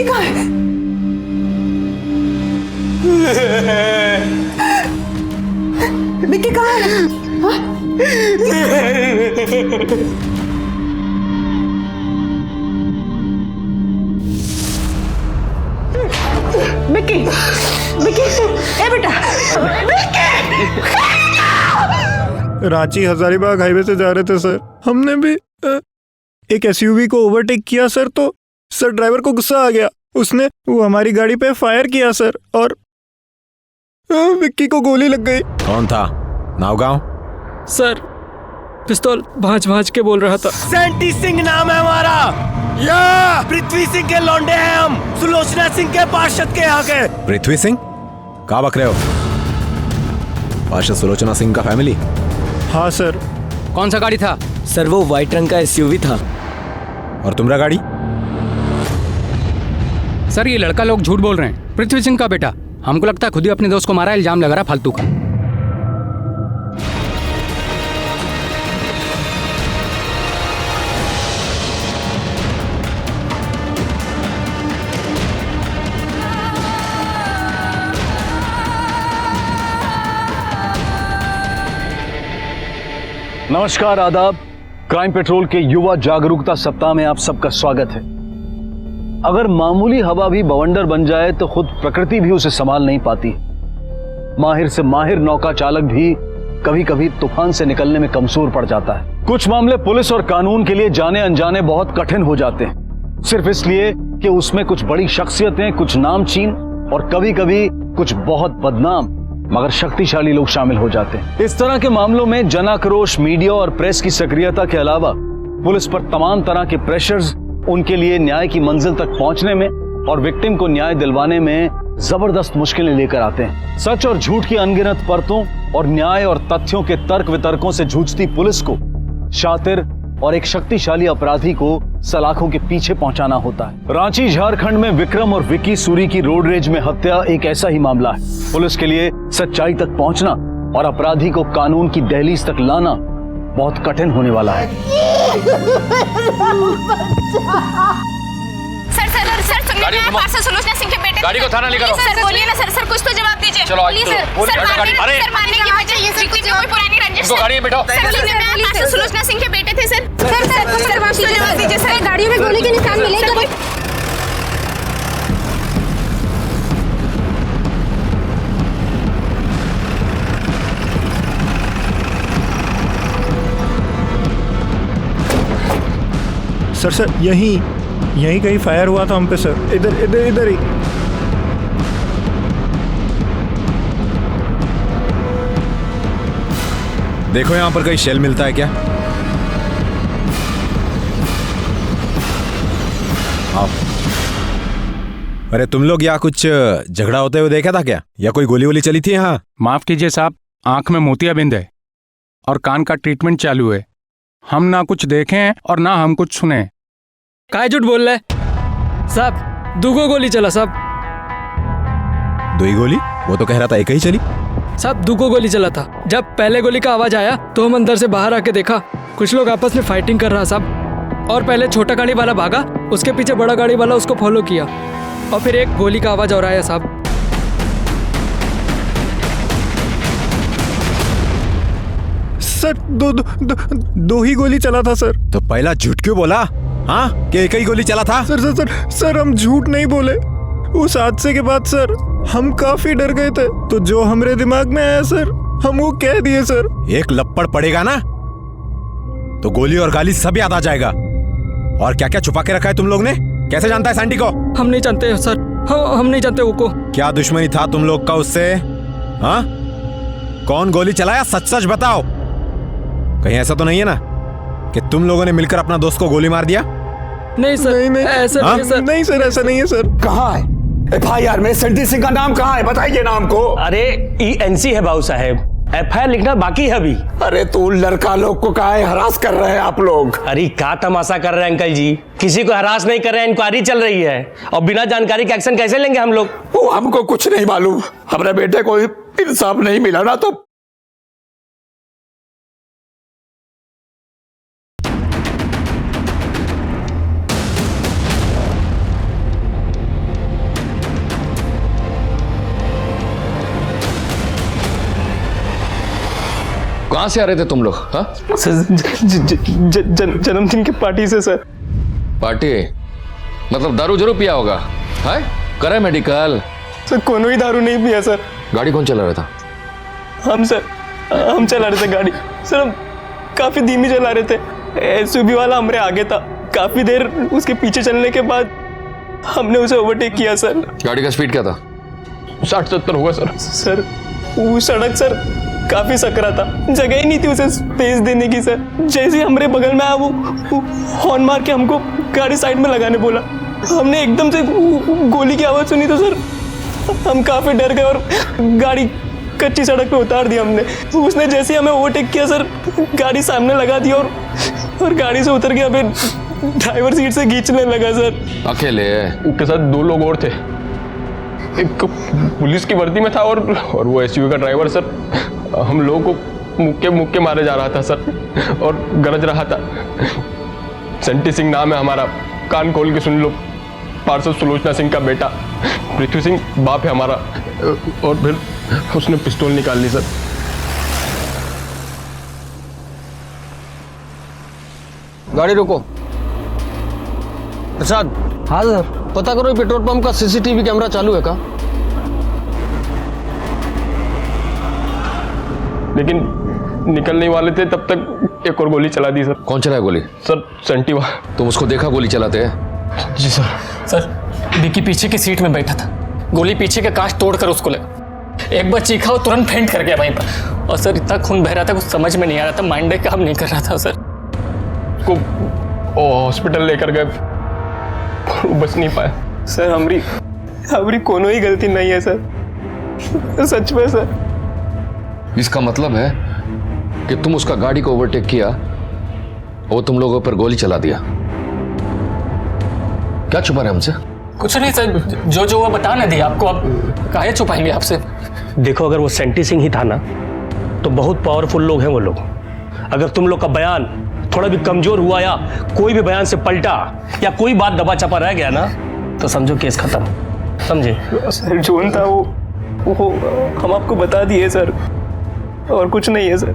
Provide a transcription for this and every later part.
विक्की कहाँ है? विक्की कहाँ है? हाँ? विक्की, विक्की, ए बेटा, विक्की! रांची हजारीबाग हाईवे से जा रहे थे सर, हमने भी एक एसयूवी को ओवरटेक किया सर, तो सर ड्राइवर को गुस्सा आ गया, उसने वो हमारी गाड़ी पे फायर किया सर, और विक्की को गोली लग गई। कौन था? नावगांव? सर पिस्तौल भांज भांज के बोल रहा था। सैंटी सिंह नाम है हमारा, या पृथ्वी सिंह के लौंडे हैं हम, सुलोचना सिंह के पार्षद के यहाँ के। पृथ्वी सिंह? कहाँ बक रहे हो? पार्षद सुलोचना सिंह का फैमिली? हाँ सर। कौन सा गाड़ी था? सर वो व्हाइट रंग का एसयूवी था। और तुम्हारा गाड़ी? सर ये लड़का लोग झूठ बोल रहे हैं, पृथ्वी सिंह का बेटा। हमको लगता है खुद ही अपने दोस्त को मारा, इल्जाम लगा रहा फालतू का। नमस्कार, आदाब। क्राइम पेट्रोल के युवा जागरूकता सप्ताह में आप सबका स्वागत है। अगर मामूली हवा भी बवंडर बन जाए तो खुद प्रकृति भी उसे संभाल नहीं पाती। माहिर से माहिर नौका चालक भी कभी कभी तूफान से निकलने में कमजोर पड़ जाता है। कुछ मामले पुलिस और कानून के लिए जाने अनजाने बहुत कठिन हो जाते हैं, सिर्फ इसलिए कि उसमें कुछ बड़ी शख्सियतें, कुछ नामचीन और कभी कभी कुछ बहुत बदनाम मगर शक्तिशाली लोग शामिल हो जाते हैं। इस तरह के मामलों में जनाक्रोश, मीडिया और प्रेस की सक्रियता के अलावा पुलिस पर तमाम तरह के प्रेशर्स उनके लिए न्याय की मंजिल तक पहुंचने में और विक्टिम को न्याय दिलवाने में जबरदस्त मुश्किलें लेकर आते हैं। सच और झूठ की अनगिनत परतों और न्याय और तथ्यों के तर्क वितर्कों से जूझती पुलिस को शातिर और एक शक्तिशाली अपराधी को सलाखों के पीछे पहुंचाना होता है। रांची झारखंड में विक्रम और विक्की सूरी की रोड रेज में हत्या एक ऐसा ही मामला है। पुलिस के लिए सच्चाई तक पहुंचना और अपराधी को कानून की दहलीज तक लाना बहुत कठिन होने वाला है। सर गाड़ी को पार्षद सुलोचना सिंह के बेटे, गाड़ी को थाना लेकर आओ। सर बोलिए ना सर, कुछ तो जवाब दीजिए। चलो आज सर मारने की वजह ये विक्टिम में कोई पुरानी रंजिश। इनको गाड़ी में बैठाओ। पार्षद सुलोचना सिंह के बेटे थे सर। सर कुछ तो जवाब दीजिए सर। गाड़ियों में गोली के निशान मिले तो सर यहीं कहीं फायर हुआ था हम पे सर, इधर ही। देखो यहाँ पर कहीं शेल मिलता है क्या? आओ। अरे तुम लोग यहाँ कुछ झगड़ा होते हुए देखा था क्या, या कोई गोली वोली चली थी यहाँ? माफ कीजिए साहब, आंख में मोतियाबिंद है और कान का ट्रीटमेंट चालू है। हम ना कुछ देखे हैं और ना हम कुछ सुने। काय झूठ बोल रहे साहब? दूगो गोली चला साहब। दो ही गोली? वो तो कह रहा था एक ही चली। साहब दूगो गोली चला था। जब पहले गोली का आवाज आया तो हम अंदर से बाहर आके देखा, कुछ लोग आपस में फाइटिंग कर रहा साहब। और पहले छोटा गाड़ी वाला भागा, उसके पीछे बड़ा गाड़ी वाला उसको फॉलो किया, और फिर एक गोली का आवाज और आया साहब। सर दो ही गोली चला था सर। तो पहला झूठ क्यों बोला? हाँ कि एक ही गोली चला था? सर हम झूठ नहीं बोले। उस हादसे के बाद सर हम काफी डर गए थे, तो जो हमारे दिमाग में आया सर हम वो कह दिए सर। एक लपड़ पड़ेगा ना तो गोली और गाली सब याद आ जाएगा। और क्या क्या छुपा के रखा है तुम लोग ने? कैसे जानता है सैंटी को? हम नहीं जानते सर, हम नहीं जानते वो को। क्या दुश्मनी था तुम लोग का उससे? हाँ, कौन गोली चलाया? सच सच बताओ। कहीं ऐसा तो नहीं है ना कि तुम लोगों ने मिलकर अपना दोस्त को गोली मार दिया? नहीं सर, नहीं ऐसा नहीं है सर। नहीं सर, ऐसा नहीं है सर। कहाँ है FIR में सैंटी सिंह का नाम? कहाँ है, बताइए नाम को। अरे ENC है बाबू साहब, FIR लिखना बाकी है अभी। अरे तू लड़का लोग को काहे हरास कर रहे हैं आप लोग? अरे क्या तमाशा कर रहे हैं अंकल जी, किसी को हरास नहीं कर रहे हैं, इंक्वायरी चल रही है और बिना जानकारी के एक्शन कैसे लेंगे हम लोग? वो हमको कुछ नहीं मालूम, हमारे बेटे को इंसाफ नहीं मिला ना तो। कहाँ से आ रहे थे तुम लोग? हाँ, जन्मदिन की पार्टी से सर। पार्टी मतलब दारू जरूर पिया होगा? है करे मेडिकल? सर कोनो ही दारू नहीं पिया सर। गाड़ी कौन चला रहा था? हम चला रहे थे गाड़ी सर। हम काफी धीमी चला रहे थे। एसयूवी वाला हमारे आगे था। काफी देर उसके पीछे चलने के बाद हमने उसे ओवरटेक किया सर। गाड़ी का स्पीड क्या था? 60-70 होगा सर। सर वो सड़क सर काफी सकरा था, जगह ही नहीं थी उसे स्पेस देने की सर। जैसे ही हमारे बगल में आया वो हॉर्न मार के हमको गाड़ी साइड में लगाने बोला। हमने एकदम से गोली की आवाज सुनी तो सर हम काफी डर गए और गाड़ी कच्ची सड़क पे उतार दी हमने। उसने जैसे ही हमें ओवरटेक किया सर, गाड़ी सामने लगा दी और गाड़ी से उतर के हमें ड्राइवर सीट से खींचने लगा सर। अकेले? उसके साथ 2 लोग और थे। एक पुलिस की वर्दी में था और वो एसयूवी का ड्राइवर सर। हम लोगों को मुक्के मारे जा रहा था सर और गरज रहा था। सेंटी सिंह नाम है हमारा, कान खोल के सुन लो। पार्षद सुलोचना सिंह का बेटा पृथ्वी सिंह बाप है हमारा। और फिर उसने पिस्तौल निकाल ली सर। गाड़ी रोको। प्रसाद। हाँ सर। पता करो पेट्रोल पंप का सीसीटीवी कैमरा चालू है का? लेकिन निकलने वाले थे तब तक एक और गोली चला दी सर। कौन चलाया गोली? सर सेंटी वाला। तुम उसको देखा गोली चलाते हैं? जी सर। सर विकी पीछे की सीट में बैठा था। गोली पीछे के कांच तोड़कर उसको लगा। एक बार चीखा और तुरंत फेंट कर गया वहीं पर। और सर इतना खून बह रहा था कुछ समझ में नहीं आ रहा था। माइंड काम नहीं कर रहा था सर। को हॉस्पिटल लेकर गए, वो बच नहीं पाया सर। हमारी कोनो ही गलती नहीं है सर, सच में सर। इसका मतलब है कि तुम उसका गाड़ी को ओवरटेक किया और तुम लोगों पर गोली चला दिया। क्या छुपा रहे हमसे? कुछ नहीं सर, जो वो बता ना दिया आपको। अब काहे छुपाएंगे आपसे? देखो अगर वो सेंटी सिंह ही था ना तो बहुत पावरफुल लोग हैं वो लोग। अगर तुम लोग का बयान थोड़ा भी कमजोर हुआ या कोई भी बयान से पलटा या कोई बात दबा चपा रह गया ना तो समझो केस खत्म। समझे? सर जोन था वो हम आपको बता दिए सर, और कुछ नहीं है सर।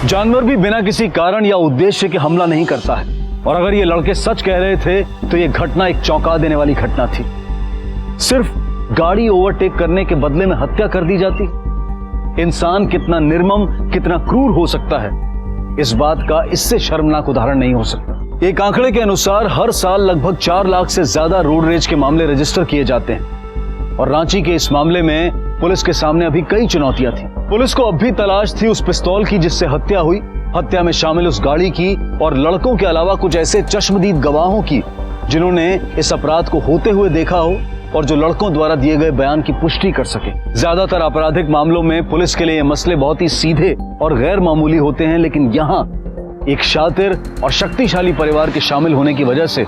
जानवर भी बिना किसी कारण या उद्देश्य के हमला नहीं करता है। और अगर ये लड़के सच कह रहे थे तो ये घटना एक चौंका देने वाली घटना थी। सिर्फ गाड़ी ओवरटेक करने के बदले में हत्या कर दी जाती। इंसान कितना निर्मम, कितना क्रूर हो सकता है, इस बात का इससे शर्मनाक उदाहरण नहीं हो सकता। एक आंकड़े के अनुसार हर साल लगभग 4 लाख से ज्यादा रोड रेज के मामले रजिस्टर किए जाते हैं। और रांची के इस मामले में पुलिस के सामने अभी कई चुनौतियां थी। पुलिस को अब भी तलाश थी उस पिस्तौल की जिससे हत्या हुई, हत्या में शामिल उस गाड़ी की, और लड़कों के अलावा कुछ ऐसे चश्मदीद गवाहों की जिन्होंने इस अपराध को होते हुए देखा हो और जो लड़कों द्वारा दिए गए बयान की पुष्टि कर सके। ज्यादातर आपराधिक मामलों में पुलिस के लिए ये मसले बहुत ही सीधे और गैर मामूली होते हैं, लेकिन यहाँ एक शातिर और शक्तिशाली परिवार के शामिल होने की वजह से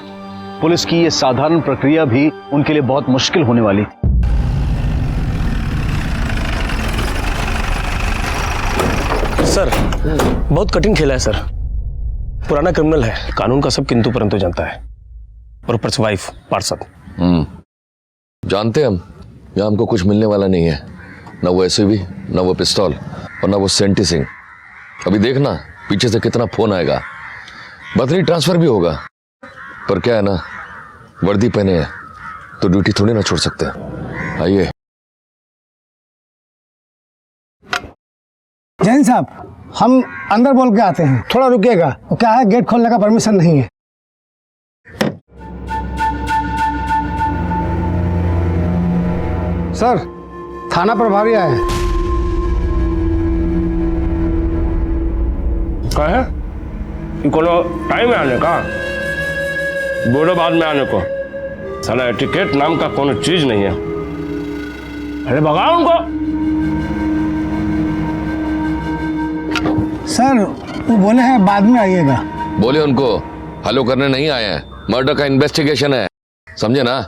पुलिस की ये साधारण प्रक्रिया भी उनके लिए बहुत मुश्किल होने वाली थी। सर बहुत कठिन खेला है सर। पुराना क्रिमिनल है, कानून का सब किंतु परंतु जानता है। और ऊपर से वाइफ पार्षद। जानते हम यहाँ हमको कुछ मिलने वाला नहीं है, ना वो एसयूवी, ना वो पिस्तौल और ना वो सेंटी सिंह। अभी देखना पीछे से कितना फोन आएगा। बदली ट्रांसफर भी होगा, पर क्या है ना, वर्दी पहने हैं तो ड्यूटी थोड़ी ना छोड़ सकते। आइए। जैन साहब, हम अंदर बोल के आते हैं, थोड़ा रुकिएगा। क्या है, गेट खोलने का परमिशन नहीं है। सर, थाना प्रभारी आए हैं। क्या है? कोनो टाइम है आने का? बोलो बाद में आने को। साला एटिकेट नाम का कोनो चीज नहीं है। अरे भगाओ उनको। सर वो बोले हैं बाद में आइएगा। बोले उनको हलो करने नहीं आए हैं, मर्डर का इन्वेस्टिगेशन है, समझे ना?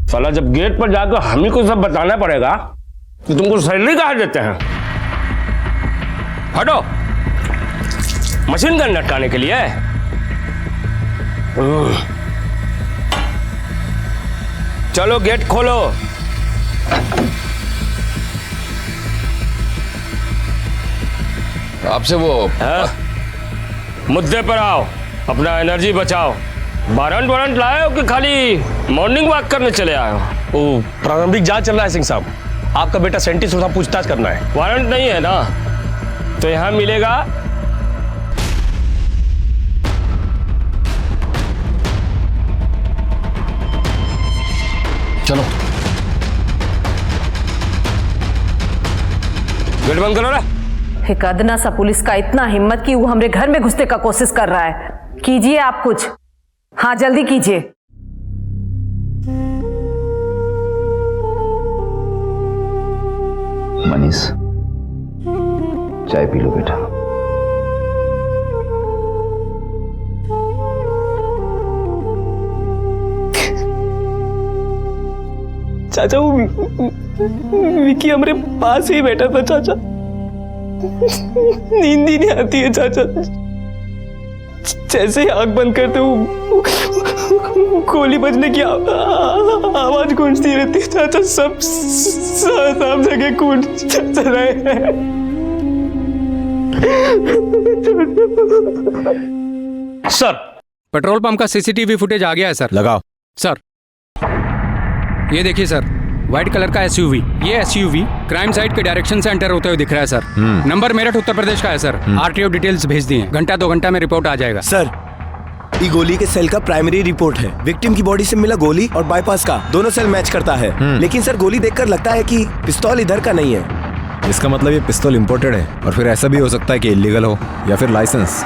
साला जब गेट पर जाकर हम ही को सब बताना पड़ेगा कि तुमको सैलरी कहाँ देते हैं। हटो, मशीन गन लटकाने के लिए। चलो गेट खोलो। आपसे वो मुद्दे पर आओ, अपना एनर्जी बचाओ। वारंट लाए हो कि खाली मॉर्निंग वॉक करने चले आए हो? वो प्रारंभिक जांच चल रहा है सिंह साहब, आपका बेटा सेंटी से पूछताछ करना है। वारंट नहीं है ना, तो यहां मिलेगा। चलो गेट बंद करो ना। एक अदना सा पुलिस का इतना हिम्मत कि वो हमरे घर में घुसने का कोशिश कर रहा है। कीजिए आप कुछ, हाँ जल्दी कीजिए। मनीष, चाय पी लो बेटा। चाचा वो विकी हमारे पास ही बैठा था चाचा, नींद ही नहीं आती है चाचा। जैसे ही आंख बंद करते वो गोली बजने की आवाज गूंजती रहती है चाचा। सब जगह खून चल रहे हैं। सर, पेट्रोल पंप का सीसीटीवी फुटेज आ गया है सर। लगाओ। सर, ये देखिए सर, व्हाइट कलर का एसयूवी। ये एसयूवी क्राइम साइट के डायरेक्शन से एंटर होते हुए दिख रहा है सर। नंबर मेरठ उत्तर प्रदेश का है सर। आरटीओ डिटेल्स भेज दिए, घंटा 2 घंटा में रिपोर्ट आ जाएगा। सर, ई गोली के सेल का प्राइमरी रिपोर्ट है। विक्टिम की बॉडी से मिला गोली और बाईपास का दोनों सेल मैच करता है। लेकिन सर गोली देखकर लगता है कि पिस्तौल इधर का नहीं है। इसका मतलब ये पिस्तौल इंपोर्टेड है, और फिर ऐसा भी हो सकता है कि इलीगल हो या फिर लाइसेंस।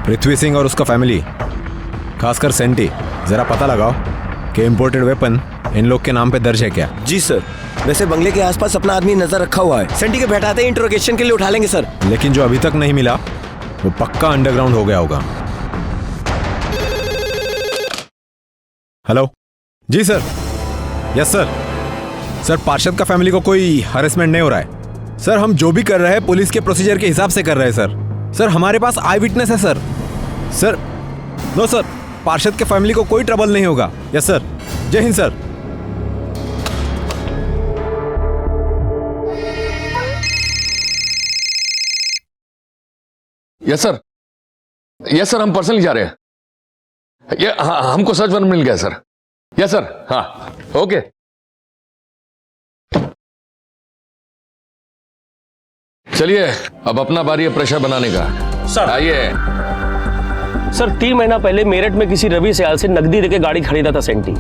पृथ्वी सिंह और उसका फैमिली, खासकर सेंटी, जरा पता लगाओ कि इंपोर्टेड वेपन इन लोग के नाम पे दर्ज है क्या। जी सर, वैसे बंगले के आसपास अपना आदमी नजर रखा हुआ है। सेंटी के बैठाते ही इंट्रोगेशन के लिए उठा लेंगे सर। लेकिन जो अभी तक नहीं मिला वो पक्का अंडरग्राउंड हो गया होगा। हेलो जी सर। Yes sir. सर, पार्षद का फैमिली को कोई हरेसमेंट नहीं हो रहा है सर। हम जो भी कर रहे हैं पुलिस के प्रोसीजर के हिसाब से कर रहे हैं सर। सर, हमारे पास आई विटनेस है सर। सर, नो सर, पार्षद के फैमिली को कोई ट्रबल नहीं होगा। Yes sir. जय Hind sir. Yes sir, yes sir, हम पर्सनली जा रहे हैं। ये हाँ, हमको सर्च वारंट मिल गया सर। Yes sir. हाँ ओके। चलिए, अब अपना बारी है प्रेशर बनाने का। सर आइए। सर, 3 महीना पहले मेरठ में किसी रवि सयाल से नकदी देके गाड़ी खरीदा था सेंटी।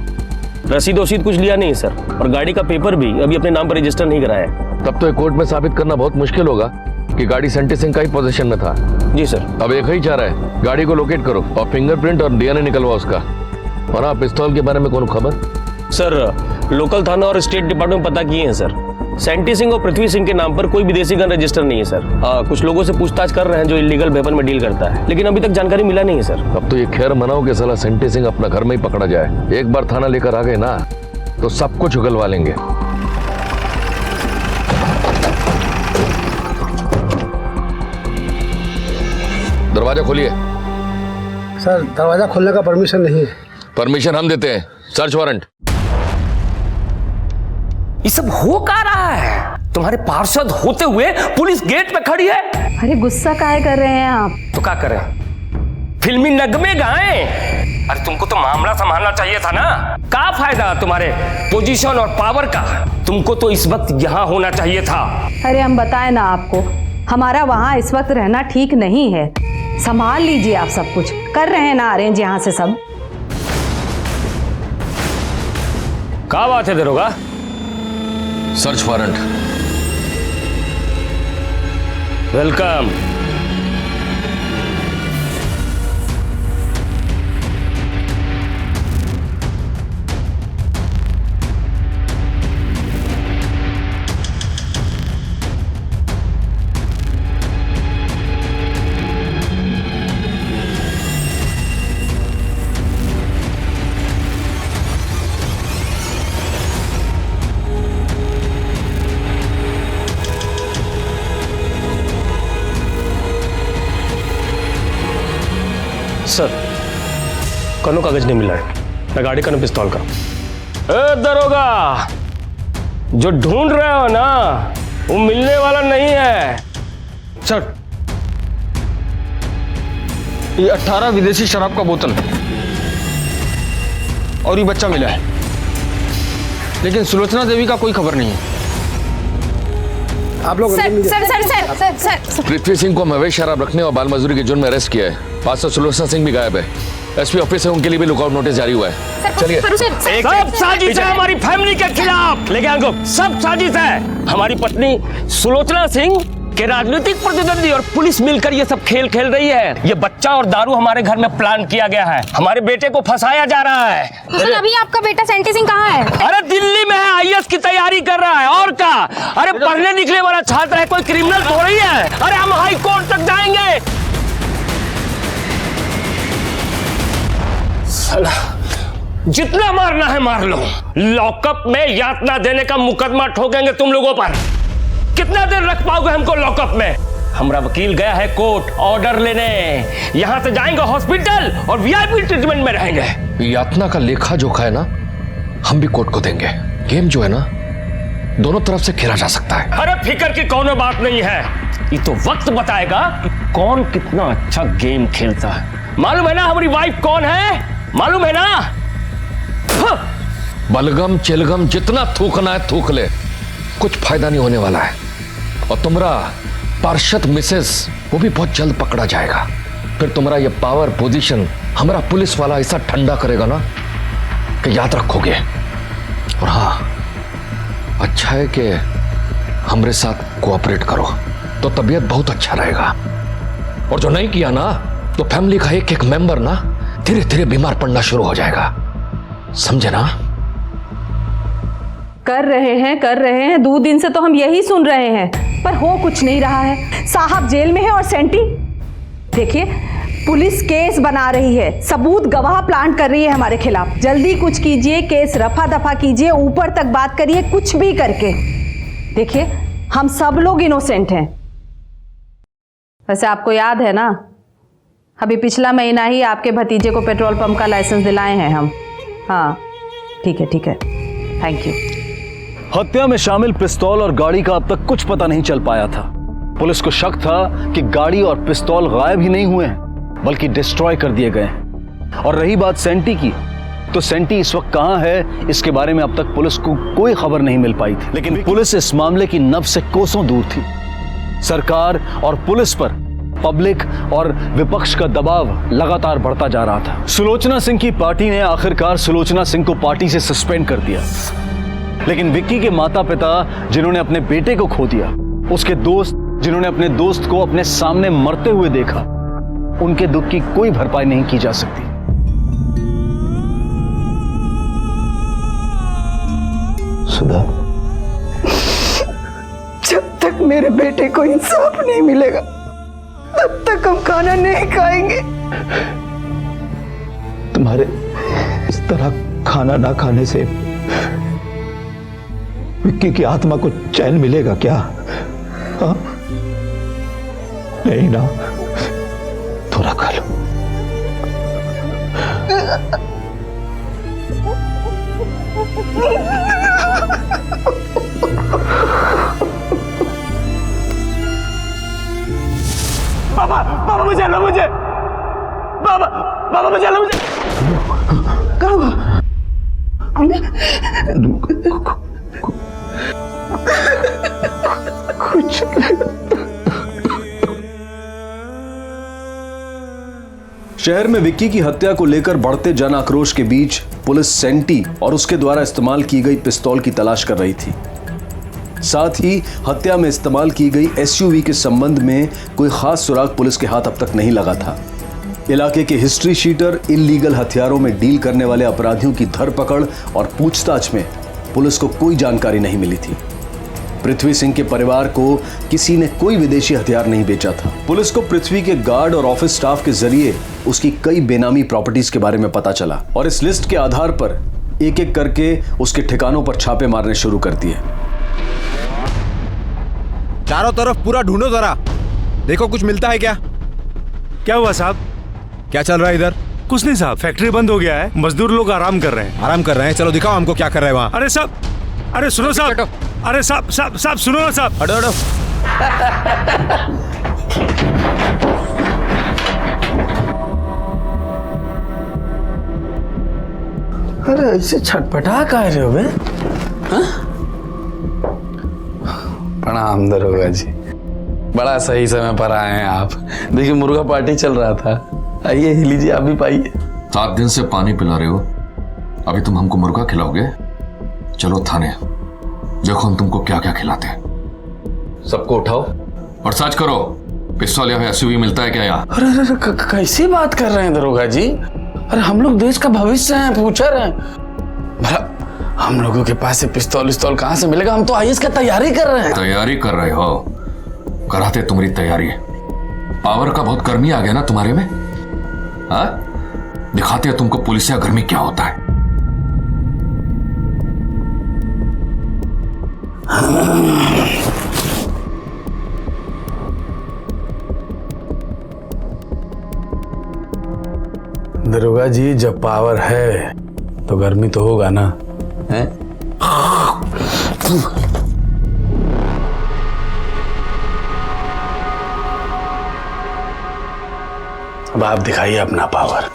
रसीद वसीद कुछ लिया नहीं सर, और गाड़ी का पेपर भी अभी अपने नाम पर रजिस्टर नहीं कराया है। तब तो कोर्ट में साबित करना बहुत मुश्किल होगा कि गाड़ी सेंटी सिंह का ही पोजीशन में था। जी सर। अब एक ही चाह रहा है, गाड़ी को लोकेट करो और फिंगरप्रिंट और डीएनए निकलवा उसका। और हाँ, पिस्तौल के बारे में कौन खबर? सर, लोकल थाना और स्टेट डिपार्टमेंट पता किए हैं सर। सेंटी सिंह और पृथ्वी सिंह के नाम पर कोई विदेशी गन रजिस्टर नहीं है सर। कुछ लोगों से पूछताछ कर रहे हैं जो इलीगल वेपन में डील करता है, लेकिन अभी तक जानकारी मिला नहीं है सर। अब तो ये खैर मनाओ कि साला सेंटी सिंह अपना घर में ही पकड़ा जाए। एक बार थाना लेकर आ गए ना तो सब कुछ उगलवा लेंगे। दरवाजा खोलिए। सर, दरवाजा खोलने का परमिशन नहीं है। परमिशन हम देते हैं। Search warrant. ये सब हो क्या रहा है? तुम्हारे पार्षद होते हुए पुलिस गेट पे खड़ी है। अरे गुस्सा काहे कर रहे हैं आप? तो क्या करें, फिल्मी नगमे गाएं? अरे तुमको तो मामला संभालना चाहिए था ना। क्या फायदा तुम्हारे पोजीशन और पावर का? तुमको तो इस वक्त यहाँ होना चाहिए था। अरे हम बताए ना आपको, हमारा वहाँ इस वक्त रहना ठीक नहीं है। संभाल लीजिए आप सब कुछ। कर रहे हैं ना अरेंज यहाँ से सब। क्या बात है दरोगा? Search warrant. वेलकम। सर, कनो कागज नहीं मिला है, ना गाड़ी का ना पिस्तौल का। दरोगा, जो ढूंढ रहे हो ना वो मिलने वाला नहीं है। सर, ये 18 विदेशी शराब का बोतल और ये बच्चा मिला है, लेकिन सुलोचना देवी का कोई खबर नहीं है। आप लोग सर पृथ्वी सिंह को हम अवैध शराब रखने और बाल मजदूरी के जुर्म में अरेस्ट किया है। पास्टर सुलोचना सिंह भी गायब है। एसपी ऑफिस से उनके लिए भी लुकआउट नोटिस जारी हुआ है। चलिए। सब साजिश है हमारी फैमिली के खिलाफ। लेके हमको सब साजिश है। हमारी पत्नी सुलोचना सिंह के राजनीतिक प्रतिद्वंदी और पुलिस मिलकर ये सब खेल खेल रही है। ये बच्चा और दारू हमारे घर में प्लान किया गया है। हमारे बेटे को फंसाया जा रहा है। सर, अभी आपका बेटा सेंटी सिंह कहाँ है? अरे दिल्ली में है, आईएएस की तैयारी कर रहा है। और क्या? अरे पढ़ने निकले वाला छात्र है, कोई क्रिमिनल थोड़ी है। अरे हम हाई कोर्ट तक जाएंगे। साला, जितना मारना है मार लो। लॉकअप में यातना देने का मुकदमा ठोकेंगे तुम लोगों पर। कितना देर रख पाओगे हमको लॉकअप में? हमारा वकील गया है कोर्ट ऑर्डर लेने। यहां से जाएंगे हॉस्पिटल और वीआईपी ट्रीटमेंट में रहेंगे। यातना का लेखा जोखा है ना, हम भी कोर्ट को देंगे। गेम जो है ना, दोनों तरफ से खेला जा सकता है। अरे फिक्र की कोनो बात नहीं है। ये तो वक्त बताएगा कि कौन कितना अच्छा गेम खेलता है। मालूम है ना हमारी वाइफ कौन है? मालूम है ना? बलगम चिलगम जितना थूकना है थूक ले, कुछ फायदा नहीं होने वाला है। और तुम्हारा पार्षद मिसेस वो भी बहुत जल्द पकड़ा जाएगा। फिर तुम्हारा ये पावर पोजीशन हमारा पुलिस वाला ऐसा ठंडा करेगा ना कि याद रखोगे। और हाँ, अच्छा है कि हमारे साथ कोऑपरेट करो तो तबीयत बहुत अच्छा रहेगा। और जो नहीं किया ना तो फैमिली का एक एक मेंबर ना धीरे धीरे बीमार पड़ना शुरू हो जाएगा। समझे ना? कर रहे हैं 2 दिन से तो हम यही सुन रहे हैं, पर हो कुछ नहीं रहा है। साहब जेल में है और सेंटी देखिए पुलिस केस बना रही है, सबूत गवाह प्लांट कर रही है हमारे खिलाफ। जल्दी कुछ कीजिए, केस रफा दफा कीजिए, ऊपर तक बात करिए, कुछ भी करके। देखिए हम सब लोग इनोसेंट हैं। वैसे आपको याद है ना, अभी पिछला महीना ही आपके भतीजे को पेट्रोल पंप का लाइसेंस दिलाए हैं हम। हाँ ठीक है, थैंक यू। हत्या में शामिल पिस्तौल और गाड़ी का अब तक कुछ पता नहीं चल पाया था। पुलिस को शक था कि गाड़ी और पिस्तौल गायब ही नहीं हुए हैं, बल्कि डिस्ट्रॉय कर दिए गए हैं। और रही बात सेंटी की, तो सेंटी इस वक्त कहां है, इसके बारे में अब तक पुलिस को कोई खबर नहीं मिल पाई थी। लेकिन पुलिस इस मामले की नब्ज से कोसों दूर थी। सरकार और पुलिस पर पब्लिक और विपक्ष का दबाव लगातार बढ़ता जा रहा था। सुलोचना सिंह की पार्टी ने आखिरकार सुलोचना सिंह को पार्टी से सस्पेंड कर दिया। लेकिन विक्की के माता पिता जिन्होंने अपने बेटे को खो दिया, उसके दोस्त जिन्होंने अपने दोस्त को अपने सामने मरते हुए देखा, उनके दुख की कोई भरपाई नहीं की जा सकती। सुधा, जब तक मेरे बेटे को इंसाफ नहीं मिलेगा तब तक हम खाना नहीं खाएंगे। तुम्हारे इस तरह खाना ना खाने से विक्की की आत्मा को चैन मिलेगा क्या? हाँ? नहीं ना, थोड़ा खा लो। बाबा मुझे लो, मुझे बाबा मुझे लो, मुझे क्या हुआ? कुछ शहर में विक्की की हत्या को लेकर बढ़ते जन आक्रोश के बीच पुलिस सेंटी और उसके द्वारा इस्तेमाल की गई पिस्तौल की तलाश कर रही थी। साथ ही हत्या में इस्तेमाल की गई एसयूवी के संबंध में कोई खास सुराग पुलिस के हाथ अब तक नहीं लगा था। इलाके के हिस्ट्री शीटर इल्लीगल हथियारों में डील करने वाले अपराधियों की धरपकड़ और पूछताछ में पुलिस को कोई जानकारी नहीं मिली थी। पृथ्वी सिंह के परिवार को किसी ने कोई विदेशी हथियार नहीं बेचा था। पुलिस को पृथ्वी के गार्ड और ऑफिस स्टाफ के जरिए उसकी कई बेनामी प्रॉपर्टीज के बारे में पता चला और इस लिस्ट के आधार पर एक एक करके उसके ठिकानों पर छापे मारने शुरू कर दिए। चारों तरफ पूरा ढूंढो जरा, देखो कुछ मिलता है क्या? क्या हुआ साहब? क्या चल रहा है इधर? कुछ नहीं साहब, फैक्ट्री बंद हो गया है, मजदूर लोग आराम कर रहे हैं। आराम कर रहे हैं? चलो दिखाओ हमको क्या कर रहे हैं वहाँ। अरे साहब, अरे सुनो साहब, अरे साहब साहब साहब सुनो ना साहब। हटो हटो। अरे ऐसे छटपटा काहे रहे हो बे? प्रणाम दरोगा जी, बड़ा सही समय पर आए हैं आप। देखिए मुर्गा पार्टी चल रहा था, आइए लीजिए आप भी पाइए। 7 दिन से पानी पिला रहे हो, अभी तुम हमको मुर्गा खिलाओगे? चलो थाने, देखो हम तुमको क्या क्या खिलाते हैं। सबको उठाओ और सच करो, पिस्तौल या एसयूवी मिलता है क्या यहाँ? अरे अरे कैसी बात कर रहे हैं दरोगा जी? अरे हम लोग देश का भविष्य हैं, पूछा रहे हैं। भला हम लोगों के पास से पिस्तौल कहाँ से मिलेगा? हम तो आईएएस का तैयारी कर रहे हैं। तैयारी कर रहे हो? कराते तुम्हारी तैयारी। पावर का बहुत गर्मी आ गया ना तुम्हारे में, हाँ? दिखाते हैं तुमको पुलिस या गर्मी क्या होता है। दरोगा जी जब पावर है तो गर्मी तो होगा ना, है? अब आप दिखाइए अपना पावर।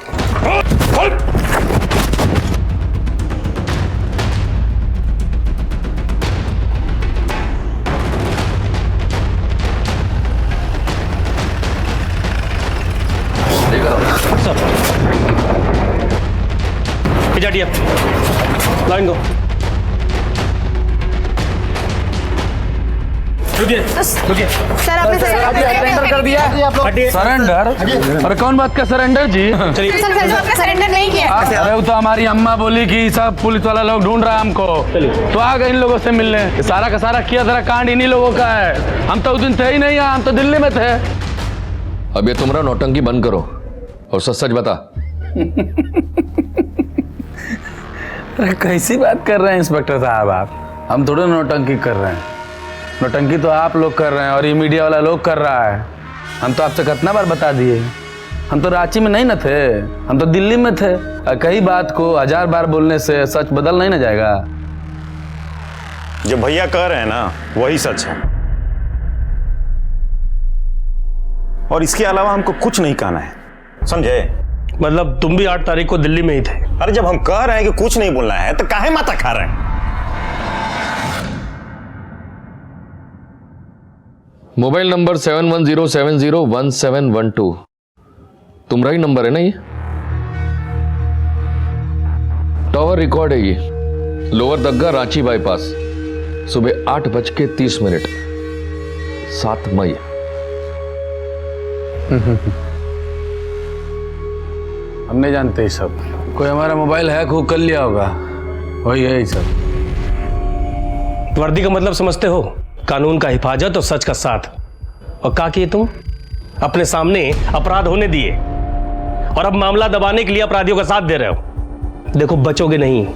लाइन दो। रुकिए सर आपने सरेंडर कर दिया। सरेंडर? और कौन बात का सरेंडर जी? चलिए। सर आपने सरेंडर नहीं किया। अरे वो तो हमारी अम्मा बोली कि सब पुलिस वाला लोग ढूंढ रहा है हमको, तो आ गए इन लोगों से मिलने। सारा का सारा किया धरा कांड इन्हीं लोगों का है। हम तो उस दिन थे ही नहीं, हम तो दिल्ली में थे। अब ये तुम्हारा नौटंकी बंद करो और सच सच बता। अरे कैसी बात कर रहे हैं इंस्पेक्टर साहब आप? हम थोड़े नौटंकी कर रहे हैं, नौटंकी तो आप लोग कर रहे हैं और ये मीडिया वाला लोग कर रहा है। हम तो आपसे कितना बार बता दिए, हम तो रांची में नहीं न थे, हम तो दिल्ली में थे। कई बात को 1000 बार बोलने से सच बदल नहीं ना जाएगा। जो भैया कह रहे हैं ना वही सच है, और इसके अलावा हमको कुछ नहीं कहना है, समझे? मतलब तुम भी 8 तारीख को दिल्ली में ही थे? अरे जब हम कह रहे हैं कि कुछ नहीं बोलना है तो काहे माथा खा रहे हैं? मोबाइल नंबर 7107011712 तुम्हारा ही नंबर है ना ये? टावर रिकॉर्ड है ये, लोअर दग्गा रांची बाईपास, सुबह 8:30 7 मई। हम नहीं जानते सब, कोई हमारा मोबाइल हैक हो कर लिया होगा, वही है सब। वर्दी का मतलब समझते हो? कानून का हिफाजत और सच का साथ। और क्या किए तुम? अपने सामने अपराध होने दिए और अब मामला दबाने के लिए अपराधियों का साथ दे रहे हो। देखो बचोगे नहीं,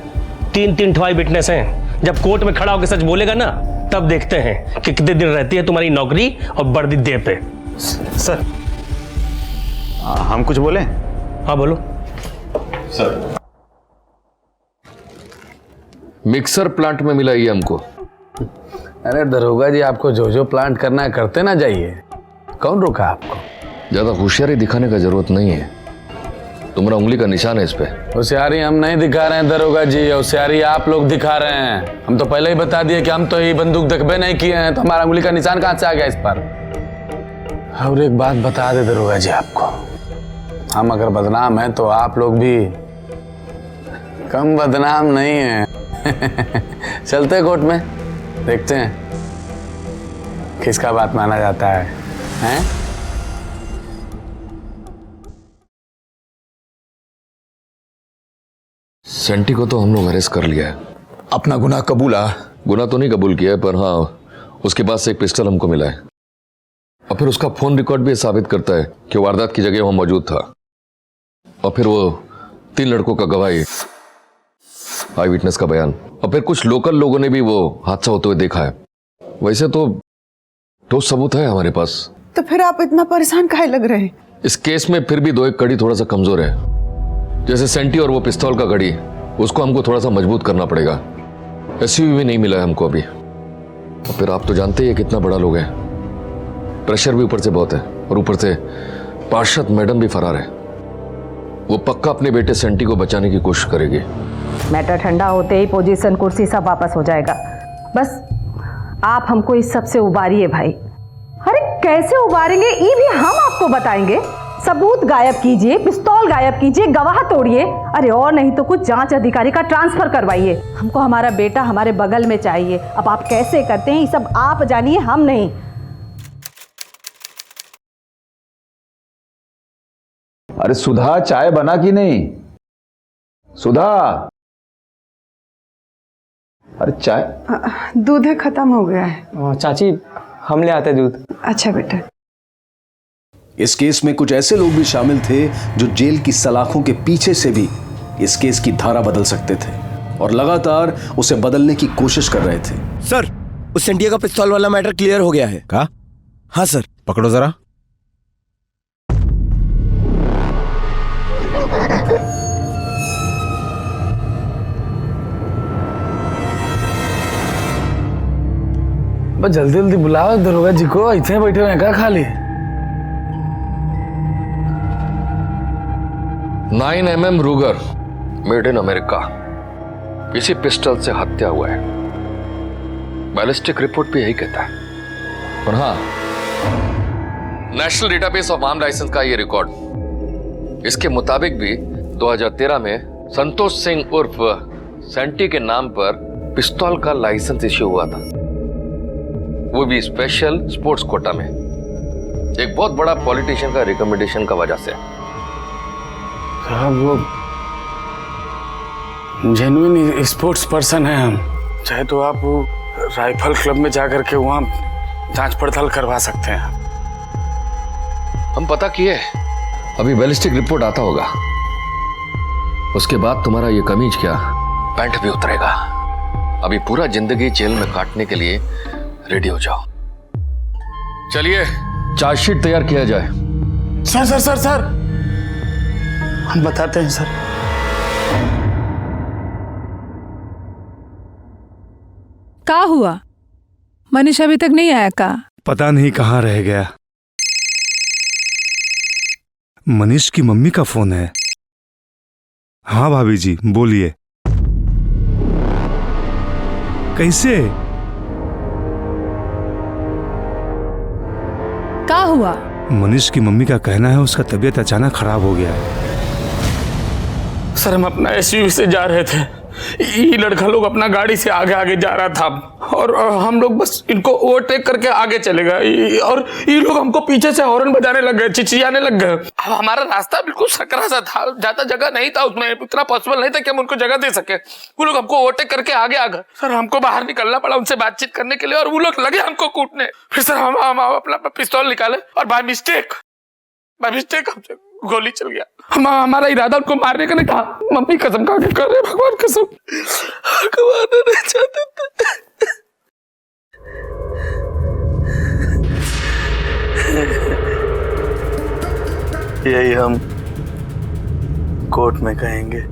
3 ठवाई विटनेस हैं। जब कोर्ट में खड़ा होकर सच बोलेगा ना, तब देखते हैं कि कितने दिन रहती है तुम्हारी नौकरी और वर्दी दे पे। सर हम कुछ बोले? हाँ बोलो सर। मिक्सर प्लांट में मिला ये हमको। अरे दरोगा जी आपको जो जो प्लांट करना है करते ना जाइए, कौन रोका आपको? ज्यादा होशियारी दिखाने का जरूरत नहीं है, तुम्हारा उंगली का निशान है इस पे। होशियारी हम नहीं दिखा रहे हैं दरोगा जी, होशियारी आप लोग दिखा रहे हैं। हम तो पहले ही बता दिए कि हम तो ये बंदूक दखबे नहीं किए हैं, तो हमारा उंगली का निशान कहाँ से आ गया इस पर? और एक बात बता दे दरोगा जी आपको, हम अगर बदनाम हैं तो आप लोग भी कम बदनाम नहीं हैं। चलते कोर्ट में, देखते हैं किसका बात माना जाता है, हैं? सेंटी को तो हम लोग अरेस्ट कर लिया है। अपना गुनाह कबूला? गुनाह तो नहीं कबूल किया है, पर हाँ उसके पास से एक पिस्टल हमको मिला है और फिर उसका फोन रिकॉर्ड भी साबित करता है कि वारदात की जगह वो मौजूद था। और फिर वो 3 लड़कों का गवाही, आई विटनेस का बयान, और फिर कुछ लोकल लोगों ने भी वो हादसा होते हुए देखा है। वैसे तो ठोस सबूत है हमारे पास। तो फिर आप इतना परेशान काहे लग रहे हैं? इस केस में फिर भी 2 एक कड़ी थोड़ा सा कमजोर है। जैसे सेंटी और वो पिस्तौल का घड़ी, उसको हमको थोड़ा सा मजबूत करना पड़ेगा। एसयूवी भी नहीं मिला है हमको अभी। और फिर आप तो जानते ही है कितना बड़ा लोग है, प्रेशर भी ऊपर से बहुत है, और ऊपर से पार्षद मैडम भी फरार है। वो पक्का अपने बेटे सेंटी को बचाने की कोशिश करेगी। मैटर ठंडा होते ही पोजीशन कुर्सी सब वापस हो जाएगा। बस आप हमको इस सब से उबारिए भाई। अरे कैसे उबारेंगे ये भी हम आपको बताएंगे। सबूत गायब कीजिए, पिस्तौल गायब कीजिए, गवाह तोड़िए, अरे और नहीं तो कुछ जांच अधिकारी का ट्रांसफर करवाइए। हमको हमारा बेटा हमारे बगल में चाहिए। अब आप कैसे करते हैं ये सब आप जानिए, हम नहीं। अरे सुधा, चाय बना कि नहीं? सुधा, अरे चाय। दूध खत्म हो गया है। चाची हम ले आते दूध। अच्छा बेटा। इस केस में कुछ ऐसे लोग भी शामिल थे जो जेल की सलाखों के पीछे से भी इस केस की धारा बदल सकते थे और लगातार उसे बदलने की कोशिश कर रहे थे। सर, उस सेंटिया का पिस्तौल वाला मैटर क्लियर हो गया है। कहा? हाँ सर। पकड़ो जरा। बस जल्दी जल्दी बुलाओ दरोगा जी को, इतने बैठे हैं क्या खाली? 9mm रूगर मेड इन अमेरिका, इसी पिस्टल से हत्या हुआ है। बैलिस्टिक रिपोर्ट भी यही कहता है। और हाँ, national database of arm licence का ये रिकॉर्ड, इसके मुताबिक भी 2013 में संतोष सिंह उर्फ सेंटी के नाम पर पिस्तौल का लाइसेंस इश्यू हुआ था, वो भी स्पेशल स्पोर्ट्स कोटा में, एक बहुत बड़ा पॉलिटिशियन का रिकमेंडेशन का वजह से। साहब वो जेन्युइन स्पोर्ट्स पर्सन है हम, चाहे तो आप वो राइफल क्लब में जाकर के वहां जांच पड़ताल करवा सकते हैं। हम पता किए, अभी बैलिस्टिक रिपोर्ट आता होगा, उसके बाद तुम्हारा ये कमीज क्या पैंट भी उतरेगा। अभी पूरा जिंदगी जेल में काटने के लिए रेडी हो जाओ। चलिए चार्जशीट तैयार किया जाए। सर सर सर सर, हम बताते हैं सर। क्या हुआ? मनीष अभी तक नहीं आया का? पता नहीं कहाँ रह गया। मनीष की मम्मी का फोन है। हाँ भाभी जी बोलिए। कैसे? क्या हुआ? मनीष की मम्मी का कहना है उसका तबीयत अचानक खराब हो गया है। सर हम अपना एसयूवी से जा रहे थे, ये लड़का लोग अपना गाड़ी से आगे आगे जा रहा था और हम लोग बस इनको ओवरटेक करके आगे चले गए और ये लोग हमको पीछे से हॉर्न बजाने लग गए, चिचियाने लग गए। अब हमारा रास्ता बिल्कुल सकरा सा था, ज्यादा जगह नहीं था उसमें, इतना पॉसिबल नहीं था कि हम उनको जगह दे सके। वो लोग हमको ओवरटेक करके आगे आ गए। सर हमको बाहर निकलना पड़ा उनसे बातचीत करने के लिए और वो लोग लगे हमको कूटने। फिर सर हम अपना पिस्तौल निकाले और बाय मिस्टेक हमसे गोली चल गया। हमारा इरादा उनको मारने का नहीं था। मम्मी कसम खा के कर रहे, भगवान कसम मारना नहीं चाहते थे। यही हम कोर्ट में कहेंगे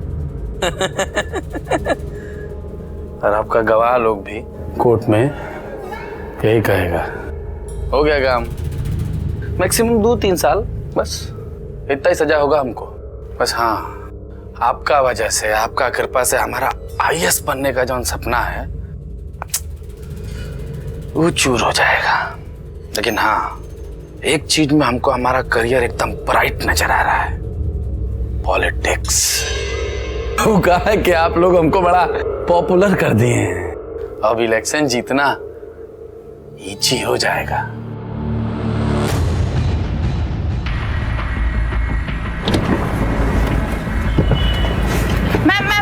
और आपका गवाह लोग भी कोर्ट में यही कहेगा। हो गया काम, मैक्सिमम 2-3 साल, बस इतना ही सजा होगा हमको। बस हाँ, आपका वजह से, आपका कृपा से हमारा आईएएस बनने का जो सपना है वो चूर हो जाएगा। लेकिन हाँ, एक चीज में हमको हमारा करियर एकदम ब्राइट नजर आ रहा है, पॉलिटिक्स। वो कहा है कि आप लोग हमको बड़ा पॉपुलर कर दिए हैं, अब इलेक्शन जीतना इजी हो जाएगा।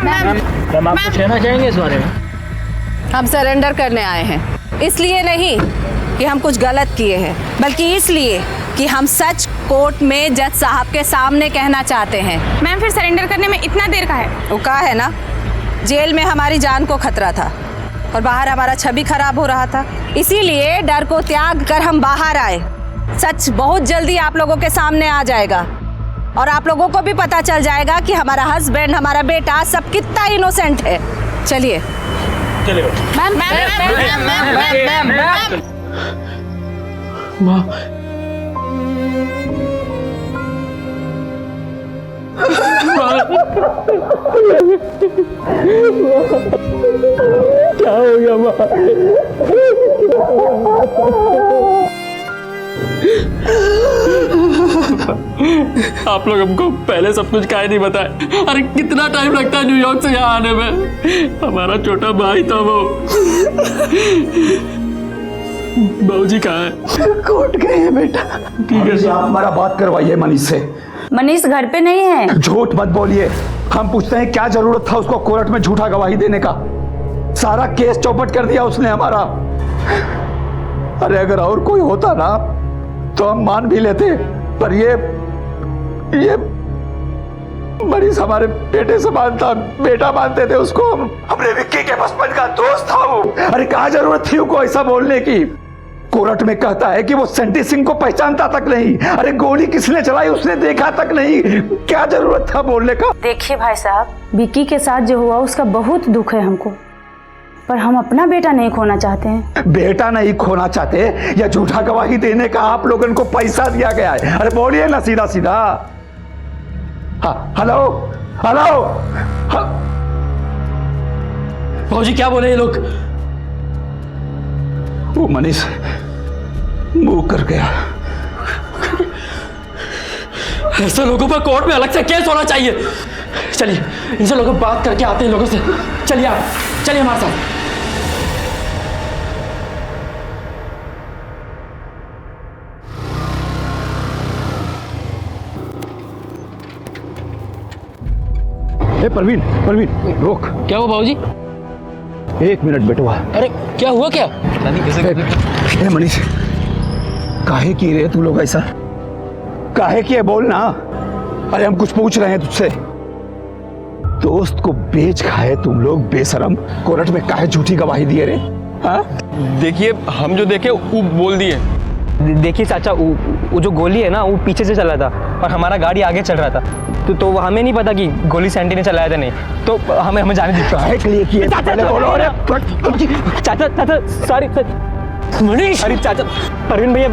मैम आप कुछ कहना चाहेंगे इस बारे में? हम सरेंडर करने आए हैं, इसलिए नहीं कि हम कुछ गलत किए हैं, बल्कि इसलिए कि हम सच कोर्ट में जज साहब के सामने कहना चाहते हैं। मैम फिर सरेंडर करने में इतना देर का है? वो कहा है ना, जेल में हमारी जान को खतरा था और बाहर हमारा छवि खराब हो रहा था, इसीलिए डर को त्याग कर हम बाहर आए। सच बहुत जल्दी आप लोगों के सामने आ जाएगा। और आप लोगों को भी पता चल जाएगा कि हमारा हस्बैंड, हमारा बेटा सब कितना इनोसेंट है। चलिए। चलिए मैम मैम मैम क्या हो गया माँ? आप लोग हमको पहले सब कुछ काहे नहीं बताए? अरे कितना टाइम लगता है न्यूयॉर्क से यहाँ आने में? हमारा छोटा भाई था वो। बाबूजी कहाँ है? कोर्ट गए हैं बेटा। ठीक है, आप हमारा बात करवाइए मनीष से। मनीष घर पे नहीं है। झूठ मत बोलिए। हम पूछते हैं क्या जरूरत था उसको कोर्ट में झूठा गवाही देने का? सारा केस चौपट कर दिया उसने हमारा। अरे अगर और कोई होता ना तो हम मान भी लेते, पर ये मनीष हमारे बेटे से मानता, बेटा मानते थे उसको। हमने विक्की के बचपन का दोस्त था वो। अरे कहाँ जरूरत थी उनको ऐसा बोलने की? कोर्ट में कहता है कि वो सेंटी सिंह को पहचानता तक नहीं। अरे गोली किसने चलाई उसने देखा तक नहीं। क्या जरूरत था बोलने का? देखिए भाई साहब, विक्की के साथ जो हुआ उसका बहुत दुख है हमको, पर हम अपना बेटा नहीं खोना चाहते हैं। बेटा नहीं खोना चाहते या झूठा गवाही देने का आप लोगों को पैसा दिया गया है? अरे बोलिए ना सीधा सीधा। हाँ, हेलो हेलो। बाबूजी क्या बोले ये लोग? वो मनीष मुंह कर गया। ऐसे लोगों पर कोर्ट में अलग से केस होना चाहिए। चलिए इनसे लोगों बात करके आते हैं लोगों से। चलिए आप, चलिए हमारे साथ। प्रवीण प्रवीण रोक। क्या हुआ बाबूजी? 1 मिनट बेटवा। अरे क्या हुआ? क्या मनीष काहे की रे तू लोग ऐसा? काहे किए बोल ना। अरे हम कुछ पूछ रहे हैं तुझसे। दोस्त को बेच खाए तुम लोग बेशरम। कोर्ट में काहे झूठी गवाही दिए रे? हाँ? देखिए हम जो देखे वो बोल दिए। देखिए चाचा, वो जो गोली है ना वो पीछे से चला था और हमारा गाड़ी आगे चल रहा था। तो हमें नहीं पता कि गोली सैंटी ने चलाया था नहीं। तो हमें जाने दीजिए। काहे के लिए किए? पहले बोलो। अरे चाचा सॉरी मनीष। अरे चाचा, परवीन भैया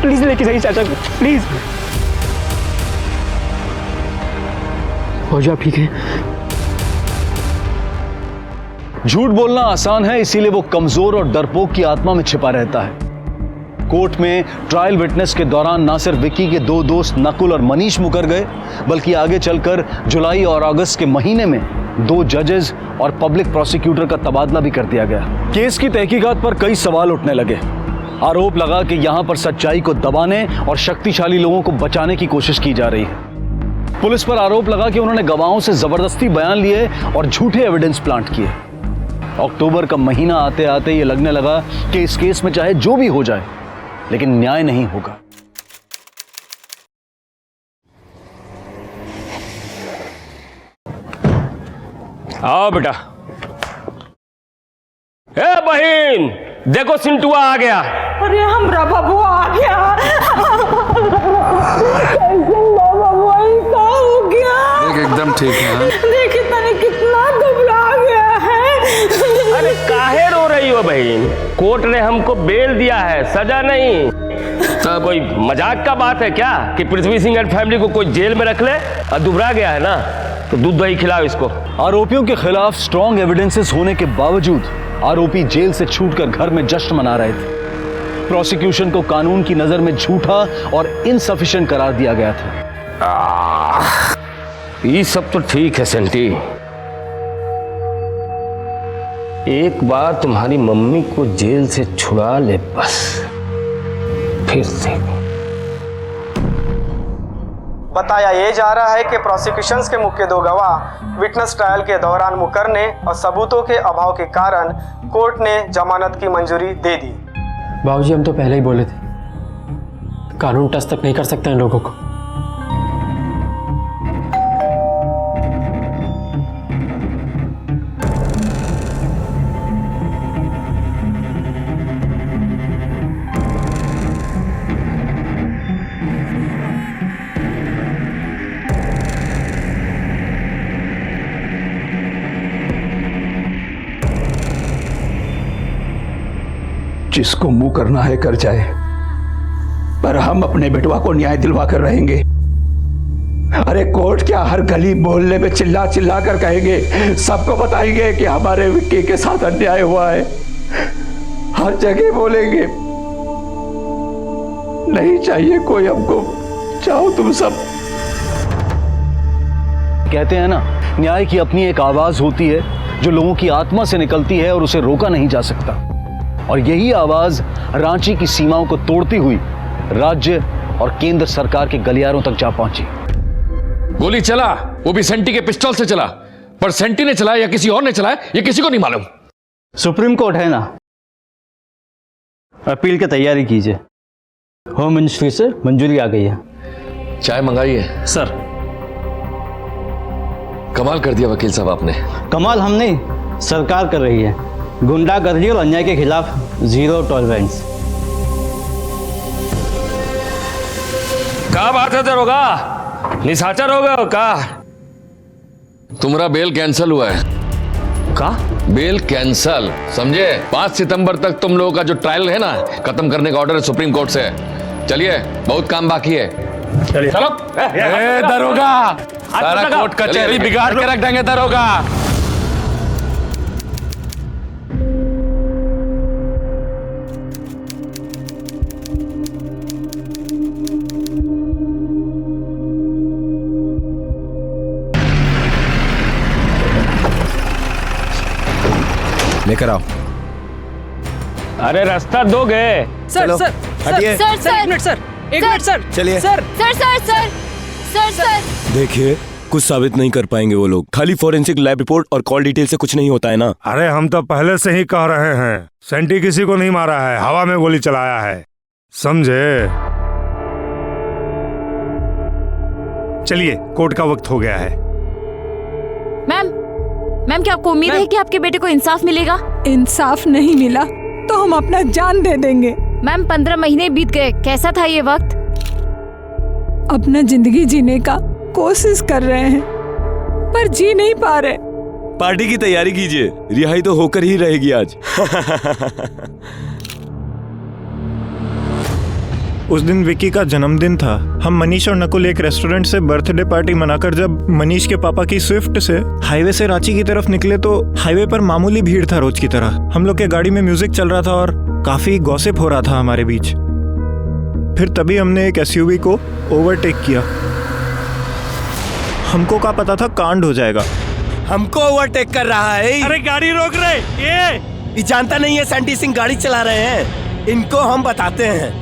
प्लीज लेके जाइए चाचा प्लीज। हो जाओ ठीक है। झूठ बोलना आसान है, इसीलिए वो कमजोर और डरपोक की आत्मा में छिपा रहता है। कोर्ट में ट्रायल विटनेस के दौरान ना सिर्फ विक्की के 2 दोस्त नकुल और मनीष मुकर गए, बल्कि आगे चलकर जुलाई और अगस्त के महीने में 2 जजेस और पब्लिक प्रोसिक्यूटर का तबादला भी कर दिया गया। केस की तहकीकात पर कई सवाल उठने लगे। आरोप लगा कि यहां पर सच्चाई को दबाने और शक्तिशाली लोगों को बचाने की कोशिश की जा रही है। पुलिस पर आरोप लगा कि उन्होंने गवाहों से जबरदस्ती बयान लिए और झूठे एविडेंस प्लांट किए। अक्टूबर का महीना आते आते ये लगने लगा कि इस केस में चाहे जो भी हो जाए लेकिन न्याय नहीं होगा। आओ बेटा। ए बहन देखो सिंटुआ आ गया। अरे हमरा बबुआ आ गया। हो गया? एकदम ठीक है। देखिए तने कितना दुबला गया है। अरे काहे रो रही हो बहन? कोर्ट ने हमको बेल दिया है, सजा नहीं। तो कोई मजाक का बात है क्या कि पृथ्वी सिंह एंड फैमिली को कोई जेल में रख ले? और दुबरा गया है ना तो दूध दही खिलाओ इसको। आरोपियों के खिलाफ स्ट्रॉन्ग एविडेंसेस होने के बावजूद आरोपी जेल से छूटकर घर में जश्न मना रहे थे। प्रोसिक्यूशन को कानून की नजर में झूठा और इनसफिशिएंट करार दिया गया था। ये सब तो ठीक है सेंटी, एक बार तुम्हारी मम्मी को जेल से छुड़ा ले बस, फिर देखो। बताया ये जा रहा है कि प्रोसिक्यूशंस के मुख्य 2 गवाह विटनेस ट्रायल के दौरान मुकरने और सबूतों के अभाव के कारण कोर्ट ने जमानत की मंजूरी दे दी। बाबूजी हम तो पहले ही बोले थे, कानून टच तक नहीं कर सकते हैं लोगों को। जिसको मुंह करना है कर जाए, पर हम अपने बेटवा को न्याय दिलवा कर रहेंगे। अरे कोर्ट क्या, हर गली मोहल्ले में चिल्ला चिल्ला कर कहेंगे, सबको बताएंगे कि हमारे विक्की के साथ अन्याय हुआ है। हर जगह बोलेंगे। नहीं चाहिए कोई हमको, चाहो तुम सब। कहते हैं ना, न्याय की अपनी एक आवाज होती है जो लोगों की आत्मा से निकलती है और उसे रोका नहीं जा सकता। और यही आवाज रांची की सीमाओं को तोड़ती हुई राज्य और केंद्र सरकार के गलियारों तक जा पहुंची। गोली चला, वो भी सेंटी के पिस्टल से चला, पर सेंटी ने चलाया या किसी और ने चलाया ये किसी को नहीं मालूम। सुप्रीम कोर्ट है ना, अपील की तैयारी कीजिए। होम मिनिस्ट्री से मंजूरी आ गई है। चाय मंगाइए। सर। कमाल कर दिया वकील साहब आपने। कमाल हम नहीं, सरकार कर रही है। गुंडागर्दी और अन्याय के खिलाफ जीरो टॉलरेंस। क्या बात है दरोगा, निशाचर हो गए का? तुम्हारा बेल कैंसिल हुआ है। का? बेल कैंसल, समझे? 5 सितंबर तक तुम लोगों का जो ट्रायल है ना, खत्म करने का ऑर्डर है सुप्रीम कोर्ट से। चलिए, बहुत काम बाकी है। चलिए चलो। दरोगा, सारा कोर्ट कचहरी बिगाड़ के रख देंगे दरोगा। लेकर आओ। अरे रास्ता दोगे? सर सर हटिए। सर एक मिनट सर, एक मिनट सर। चलिए। Sir sir sir sir sir sir देखिए, कुछ साबित नहीं कर पाएंगे वो लोग। खाली फॉरेंसिक लैब रिपोर्ट और कॉल डिटेल से कुछ नहीं होता है ना। अरे हम तो पहले से ही कह रहे हैं, सेंटी किसी को नहीं मारा है, हवा में गोली चलाया है, समझे? चलिए, कोर्ट का वक्त हो गया है। मैम क्या आपको उम्मीद है कि आपके बेटे को इंसाफ मिलेगा? इंसाफ नहीं मिला तो हम अपना जान दे देंगे। मैम 15 महीने बीत गए, कैसा था ये वक्त? अपना जिंदगी जीने का कोशिश कर रहे हैं पर जी नहीं पा रहे। पार्टी की तैयारी कीजिए, रिहाई तो होकर ही रहेगी आज। उस दिन विक्की का जन्मदिन था। हम मनीष और नकुल एक रेस्टोरेंट से बर्थडे पार्टी मनाकर जब मनीष के पापा की स्विफ्ट से हाईवे से रांची की तरफ निकले तो हाईवे पर मामूली भीड़ था रोज की तरह। हम लोग के गाड़ी में म्यूजिक चल रहा था और काफी गॉसिप हो रहा था हमारे बीच। फिर तभी हमने एक एसयूवी को ओवरटेक किया। हमको क्या पता था कांड हो जाएगा। हमको ओवरटेक कर रहा है। अरे गाड़ी रोक रहे, ये जानता नहीं है सेंटी सिंह गाड़ी चला रहे हैं। इनको हम बताते हैं।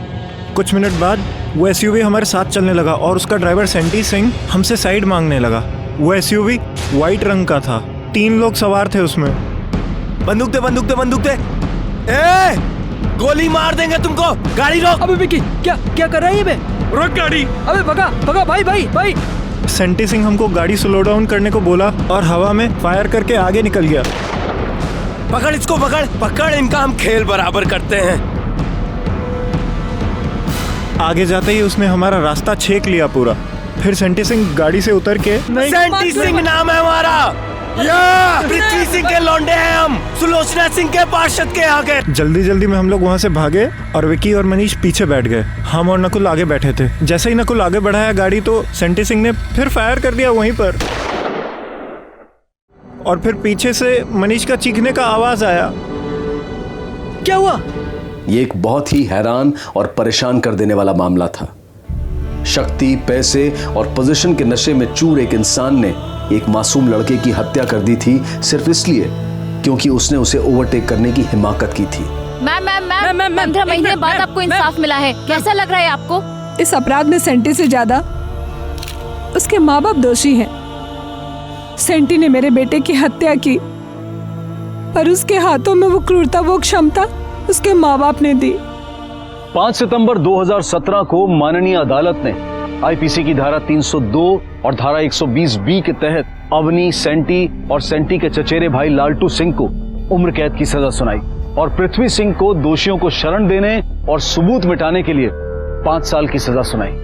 कुछ मिनट बाद वो एसयूवी हमारे साथ चलने लगा और उसका ड्राइवर सेंटी सिंह हमसे साइड मांगने लगा। वो एसयूवी व्हाइट रंग का था, 3 लोग सवार थे उसमें। बंदूक दे, बंदूक दे, बंदूक दे। ए, गोली मार देंगे तुमको। गाड़ी रोक। अबे विक्की, क्या क्या कर रहा है ये बे? रोक गाड़ी। अबे भगा भगा भाई भाई भाई। सेंटी सिंह हमको गाड़ी स्लो डाउन करने को बोला और हवा में फायर करके आगे निकल गया। पकड़ इसको, पकड़ पकड़, इनका हम खेल बराबर करते हैं। आगे जाते ही उसने हमारा रास्ता छेक लिया पूरा। फिर सेंटी सिंह गाड़ी से उतर के सेंटी सिंह नाम है हमारा। या पृथ्वी सिंह के लौंडे हैं हम, सुलोचना सिंह के पार्षद के आगे। जल्दी जल्दी में हम लोग वहाँ से भागे और विक्की और मनीष पीछे बैठ गए। हम और नकुल आगे बैठे थे। जैसे ही नकुल आगे बढ़ाया गाड़ी तो सेंटी सिंह ने फिर फायर कर दिया वहीं पर। और फिर पीछे से मनीष का चीखने का आवाज आया। क्या हुआ? ये एक बहुत ही हैरान और परेशान कर देने वाला मामला था। शक्ति, पैसे और पोजीशन के नशे में चूर एक इंसान ने एक मासूम लड़के की हत्या कर दी थी सिर्फ इसलिए क्योंकि उसने उसे ओवरटेक करने की हिमाकत की थी। मैम 15 महीने बाद आपको इंसाफ मिला है, कैसा लग रहा है आपको? इस अपराध में सेंटी से ज्यादा उसके माँ बाप दोषी हैं। सेंटी ने मेरे बेटे की हत्या की पर उसके हाथों में वो क्रूरता, वो क्षमता उसके माँ बाप ने दी। 5 सितंबर 2017 को माननीय अदालत ने आईपीसी की धारा 302 और धारा 120B के तहत अवनी, सेंटी और सेंटी के चचेरे भाई लालटू सिंह को उम्र कैद की सजा सुनाई और पृथ्वी सिंह को दोषियों को शरण देने और सबूत मिटाने के लिए 5 साल की सजा सुनाई।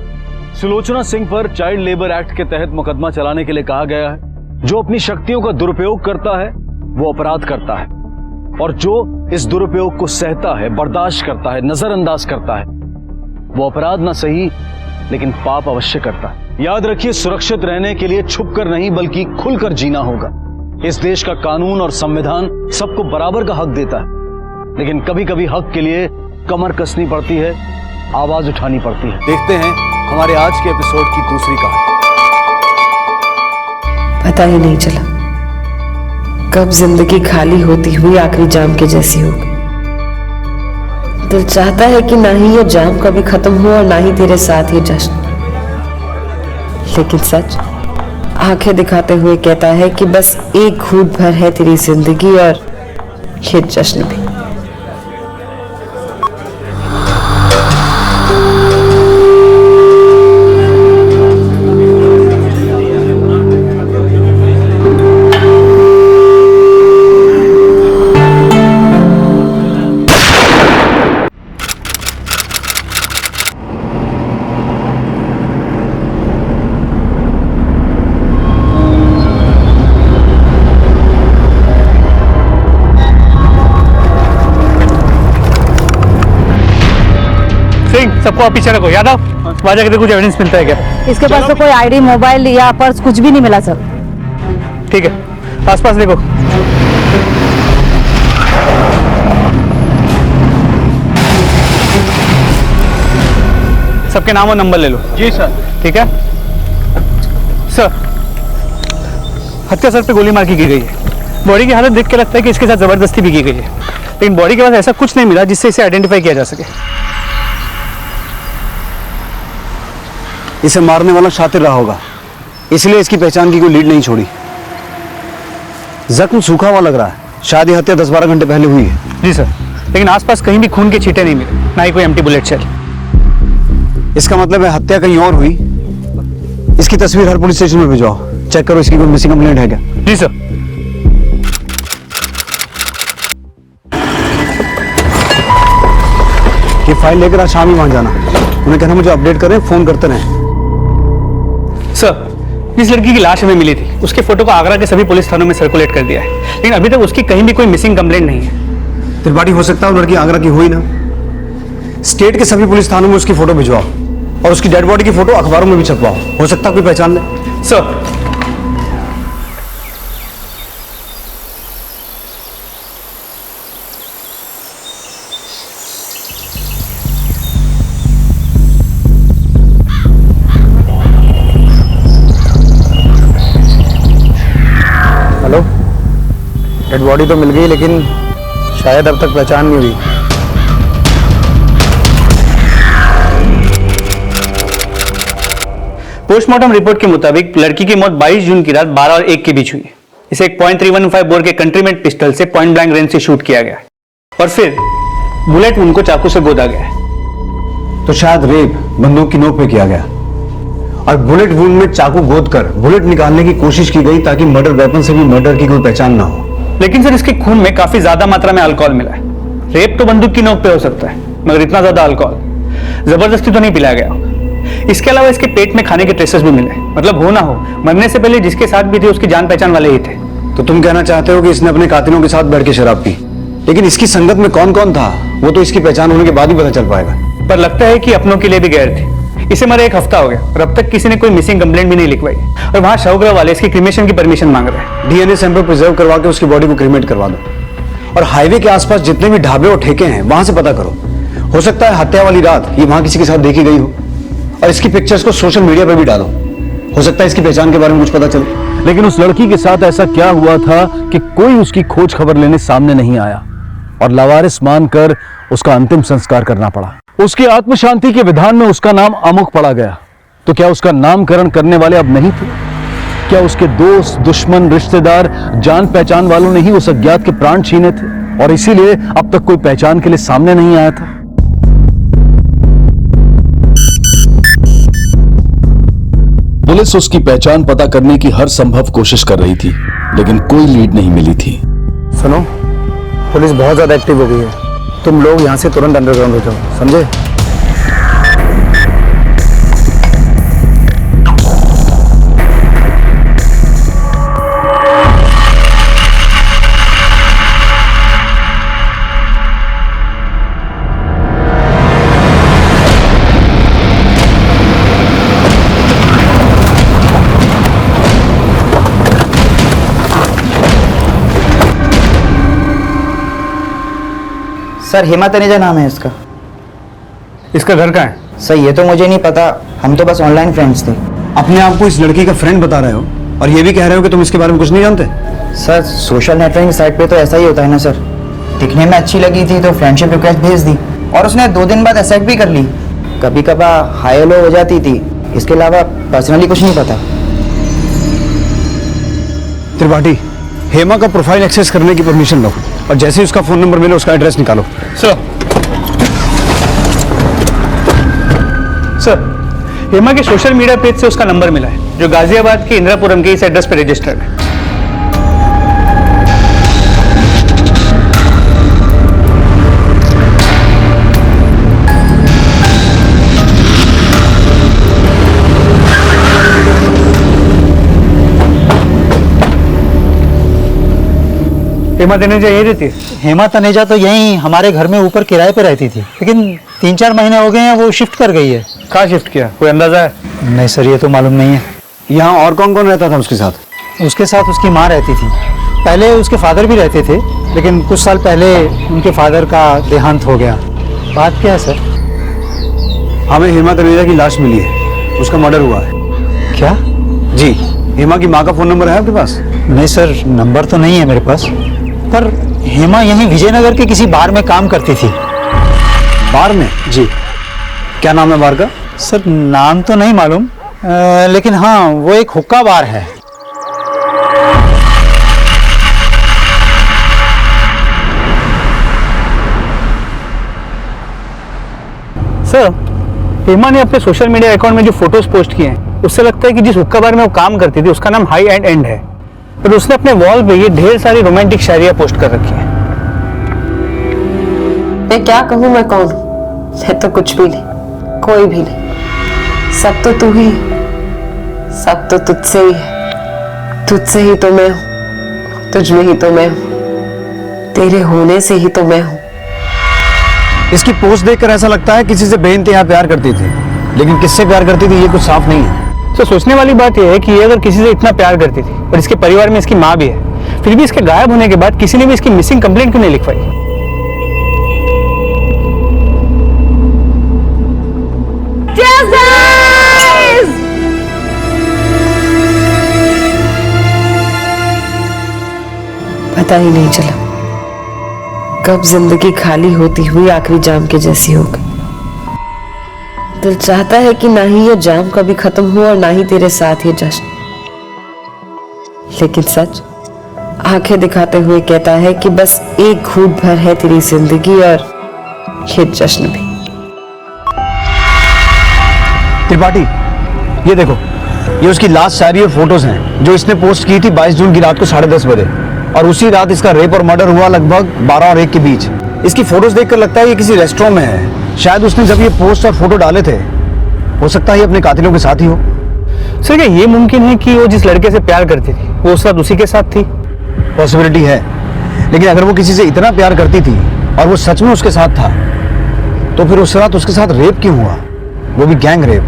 सुलोचना सिंह पर चाइल्ड लेबर एक्ट के तहत मुकदमा चलाने के लिए कहा गया है। जो अपनी शक्तियों का दुरुपयोग करता है वो अपराध करता है। और जो इस दुरुपयोग को सहता है, बर्दाश्त करता है, नजरअंदाज करता है, वो अपराध ना सही लेकिन पाप अवश्य करता है। याद रखिए, सुरक्षित रहने के लिए छुपकर नहीं बल्कि खुलकर जीना होगा। इस देश का कानून और संविधान सबको बराबर का हक देता है, लेकिन कभी कभी हक के लिए कमर कसनी पड़ती है, आवाज उठानी पड़ती है। देखते हैं हमारे आज के एपिसोड की दूसरी कहानी। पता ही नहीं चला कब जिंदगी खाली होती हुई आखिरी जाम के जैसी होगी। दिल चाहता है कि ना ही ये जाम कभी खत्म हो और ना ही तेरे साथ ये जश्न, लेकिन सच आंखें दिखाते हुए कहता है कि बस एक घूंट भर है तेरी जिंदगी और ये जश्न भी। सबको आप पीछे रखो। यादव, वहां जाकर कुछ एविडेंस मिलता है क्या? इसके पास तो कोई आईडी, मोबाइल या पर्स कुछ भी नहीं मिला सर। ठीक है, आसपास देखो। सबके नाम और नंबर ले लो। जी सर। ठीक है सर। हत्या सर पे गोली मार की गई है। बॉडी की हालत देख के लगता है कि इसके साथ जबरदस्ती भी की गई है, लेकिन बॉडी के पास ऐसा कुछ नहीं मिला जिससे इसे आइडेंटिफाई किया जा सके। इसे मारने वाला शातिर रहा होगा, इसलिए इसकी पहचान की कोई लीड नहीं छोड़ी। जख्म सूखा हुआ लग रहा है, शायद ये हत्या 10-12 घंटे पहले हुई है। जी सर, लेकिन आसपास कहीं भी खून के छींटे नहीं मिले, ना ही कोई एम्प्टी बुलेट शेल। इसका मतलब है हत्या कहीं और हुई। इसकी तस्वीर हर पुलिस स्टेशन में भिजवाओ, चेक करो इसकी कोई मिसिंग कंप्लेंट है क्या। जी सर। ये फाइल लेकर आज शाम ही वहां जाना, उन्हें कहना मुझे अपडेट करें, फोन करते रहें। सर, जिस लड़की की लाश हमें मिली थी उसके फोटो को आगरा के सभी पुलिस थानों में सर्कुलेट कर दिया है, लेकिन अभी तक उसकी कहीं भी कोई मिसिंग कंप्लेंट नहीं है। त्रिपाठी, हो सकता है वो लड़की आगरा की हुई ना। स्टेट के सभी पुलिस थानों में उसकी फोटो भिजवाओ और उसकी डेड बॉडी की फोटो अखबारों में भी छपवाओ, हो सकता है कोई पहचान ले। सर। हेलो, डेड बॉडी तो मिल गई लेकिन शायद अब तक पहचान नहीं हुई। पोस्टमार्टम रिपोर्ट के मुताबिक लड़की की मौत 22 जून की रात 12 और 1 के बीच हुई। इसे एक .315 बोर के कंट्रीमेंट पिस्टल से पॉइंट ब्लैंक रेंज से शूट किया गया और फिर बुलेट वुंड को चाकू से गोदा गया। तो शायद रेप बंदूक की नोक पे किया गया और बुलेट वुंड में चाकू गोद कर बुलेट निकालने की कोशिश की गई ताकि मर्डर वेपन से भी मर्डर की कोई पहचान ना हो। लेकिन सर, इसके खून में काफी ज्यादा मात्रा में अल्कोहल मिला है। रेप तो बंदूक की नोक पे हो सकता है, मगर इतना ज्यादा अल्कोहल जबरदस्ती तो नहीं पिलाया गया होगा। इसके अलावा इसके पेट में खाने के ट्रेसेस भी मिले, मतलब हो ना हो मरने से पहले जिसके साथ भी थे उसकी जान पहचान वाले ही थे। तो तुम कहना चाहते हो कि इसने अपने कातिलों के साथ बैठ के शराब पी, लेकिन इसकी संगत में कौन कौन था वो तो इसकी पहचान होने के बाद ही पता चल पाएगा। पर लगता है कि अपनों के लिए भी गैर थे। इसे मरे 1 हफ्ता हो गया और अब तक किसी ने कोई मिसिंग कंप्लेंट भी नहीं लिखवाई, और वहां शवगृह वाले इसकी क्रिमेशन की परमिशन मांग रहे हैं। डीएनए सैंपल प्रिजर्व करवा के उसकी बॉडी को क्रिमेट करवा दो और हाईवे के आसपास जितने भी ढाबे और ठेके हैं वहां से पता करो। हो सकता है हत्या वाली रात ये वहां किसी के साथ देखी गई हो और इसकी पिक्चर्स को सोशल मीडिया पर भी डालो, हो सकता है इसकी पहचान के बारे में कुछ पता चले। लेकिन उस लड़की के साथ ऐसा क्या हुआ था कि कोई उसकी खोज खबर लेने सामने नहीं आया और लावारिस मानकर उसका अंतिम संस्कार करना पड़ा। उसकी आत्म शांति के विधान में उसका नाम अमुक पड़ा गया। तो क्या उसका नामकरण करने वाले अब नहीं थे? क्या उसके दोस्त, दुश्मन, रिश्तेदार, जान पहचान वालों ने ही उस अज्ञात के प्राण छीने थे और इसीलिए अब तक कोई पहचान के लिए सामने नहीं आया था? पुलिस उसकी पहचान पता करने की हर संभव कोशिश कर रही थी, लेकिन कोई लीड नहीं मिली थी। सुनो, पुलिस बहुत ज्यादा एक्टिव हो गई है, तुम लोग यहां से तुरंत अंडरग्राउंड हो जाओ, समझे? सर हेमा तनेजा नाम है इसका। इसका घर कहाँ है? सर ये तो मुझे नहीं पता, हम तो बस ऑनलाइन फ्रेंड्स थे। अपने आप को इस लड़की का फ्रेंड बता रहे हो और ये भी कह रहे हो कि तुम इसके बारे में कुछ नहीं जानते? सर सोशल नेटवर्किंग साइट पे तो ऐसा ही होता है ना सर, दिखने में अच्छी लगी थी तो फ्रेंडशिप रिक्वेस्ट भेज दी और उसने 2 दिन बाद एक्सेप्ट भी कर ली। कभी कभार हाई हेलो हो जाती थी, इसके अलावा पर्सनली कुछ नहीं पता। त्रिपाठी, हेमा का प्रोफाइल एक्सेस करने की परमिशन लो और जैसे ही उसका फोन नंबर मिले उसका एड्रेस निकालो। सर हेमा के सोशल मीडिया पेज से उसका नंबर मिला है जो गाजियाबाद के इंदिरापुरम के इस एड्रेस पर रजिस्टर्ड है। हेमा तनेजा यही रहती है? हेमा तनेजा तो यहीं हमारे घर में ऊपर किराए पे रहती थी, लेकिन 3-4 महीने हो गए हैं वो शिफ्ट कर गई है। कहाँ शिफ्ट किया, कोई अंदाजा है? नहीं सर ये तो मालूम नहीं है। यहाँ और कौन कौन रहता था उसके साथ? उसके साथ उसकी माँ रहती थी, पहले उसके फादर भी रहते थे, लेकिन कुछ साल पहले उनके फादर का देहांत हो गया। बात क्या है सर? हमें हेमा तनेजा की लाश मिली है, उसका मर्डर हुआ है। क्या? जी। हेमा की माँ का फोन नंबर है आपके पास? नहीं सर नंबर तो नहीं है मेरे पास, पर हेमा यहीं विजयनगर के किसी बार में काम करती थी। बार में? जी। क्या नाम है बार का? सर नाम तो नहीं मालूम, लेकिन हाँ वो एक हुक्का बार है। सर हेमा ने अपने सोशल मीडिया अकाउंट में जो फोटोज पोस्ट किए हैं उससे लगता है कि जिस हुक्का बार में वो काम करती थी उसका नाम हाई एंड एंड है, पर उसने अपने वॉल पे ये ढेर सारी रोमांटिक शायरियां पोस्ट कर रखी हैं। मैं क्या कहूँ, मैं कौन हूँ? मैं तो कुछ भी नहीं, कोई भी नहीं। सब तो तू ही, सब तो तुझसे ही है। तुझसे ही तो मैं हूँ, तुझ में ही तो मैं हूँ, तेरे होने से ही तो मैं हूँ। इसकी पोस्ट देखकर ऐसा लगता है किसी से बेइंतहा प्यार करती थी, लेकिन किससे प्यार करती थी ये कुछ साफ नहीं है। तो सोचने वाली बात यह है कि ये अगर किसी से इतना प्यार करती थी और इसके परिवार में इसकी माँ भी है, फिर भी इसके गायब होने के बाद किसी ने भी इसकी मिसिंग कंप्लेंट क्यों नहीं लिखवाई? पता ही नहीं चला कब जिंदगी खाली होती हुई आखिरी जाम के जैसी हो गई। दिल चाहता है कि ना ही ये जाम कभी खत्म हो और ना ही तेरे साथ ये जश्न, लेकिन सच आंखें दिखाते हुए कहता है कि बस एक घूंट भर है तेरी जिंदगी और ये जश्न भी। त्रिपाठी ये देखो, ये उसकी लास्ट शायरी और फोटोज हैं जो इसने पोस्ट की थी 22 जून की रात को 10:30 बजे, और उसी रात इसका रेप और मर्डर हुआ लगभग 12 और 1 के बीच। इसकी फोटोज देखकर लगता है ये किसी रेस्टोरेंट में है। शायद उसने जब ये पोस्ट और फोटो डाले थे, हो सकता है ये अपने कातिलों के साथ ही हो। सर क्या ये मुमकिन है कि वो जिस लड़के से प्यार करती थी वो उस रात उसी के साथ थी? पॉसिबिलिटी है, लेकिन अगर वो किसी से इतना प्यार करती थी और वो सच में उसके साथ था, तो फिर उस रात उसके साथ रेप क्यों हुआ, वो भी गैंग रेप?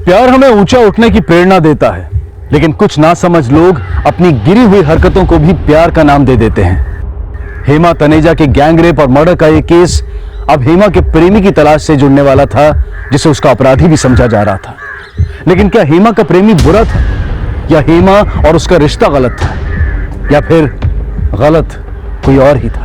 प्यार हमें ऊंचा उठने की प्रेरणा देता है, लेकिन कुछ नासमझ लोग अपनी गिरी हुई हरकतों को भी प्यार का नाम दे देते हैं। हेमा तनेजा के गैंग रेप और मर्डर का ये केस अब हेमा के प्रेमी की तलाश से जुड़ने वाला था, जिसे उसका अपराधी भी समझा जा रहा था। लेकिन क्या हेमा का प्रेमी बुरा था, या हेमा और उसका रिश्ता गलत था, या फिर गलत कोई और ही था?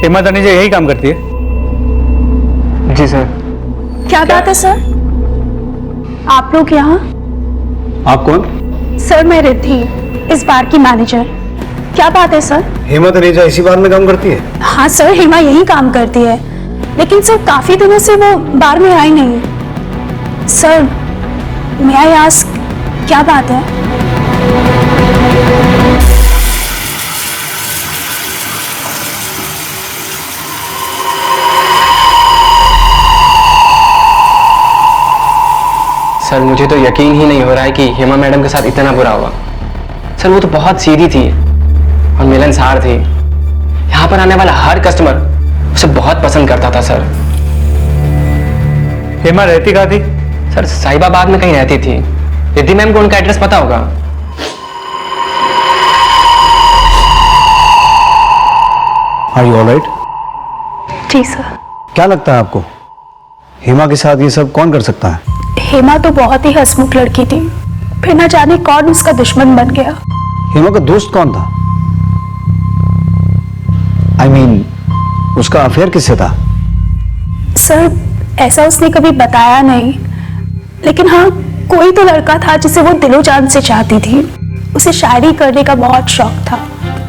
हेमा तनेजा यही काम करती है? जी सर। क्या बात है सर, आप लोग यहाँ? आप कौन? सर मैं रिद्धि, इस बार की मैनेजर। क्या बात है सर? हेमा तनेजा इसी बार में काम करती है? हाँ सर हेमा यही काम करती है, लेकिन सर काफी दिनों से वो बार में आई नहीं। सर may I ask क्या बात है? सर मुझे तो यकीन ही नहीं हो रहा है कि हेमा मैडम के साथ इतना बुरा हुआ। सर वो तो बहुत सीधी थी और मिलनसार थी। यहाँ पर आने वाला हर कस्टमर उसे बहुत पसंद करता था सर। हेमा रहती कहाँ थी? सर साहिबाबाद में कहीं रहती थी। रिद्धि मैम को उनका एड्रेस पता होगा। Are you alright? जी सर। क्या लगता है आपको हेमा के साथ ये सब कौन कर सकता है? हेमा तो बहुत ही हंसमुख लड़की थी, फिर न जाने कौन उसका दुश्मन बन गया। हेमा का दोस्त कौन था? I mean, उसका अफेयर किससे था? सर ऐसा उसने कभी बताया नहीं, लेकिन हाँ कोई तो लड़का था जिसे वो दिलो जान से चाहती थी। उसे शायरी करने का बहुत शौक था,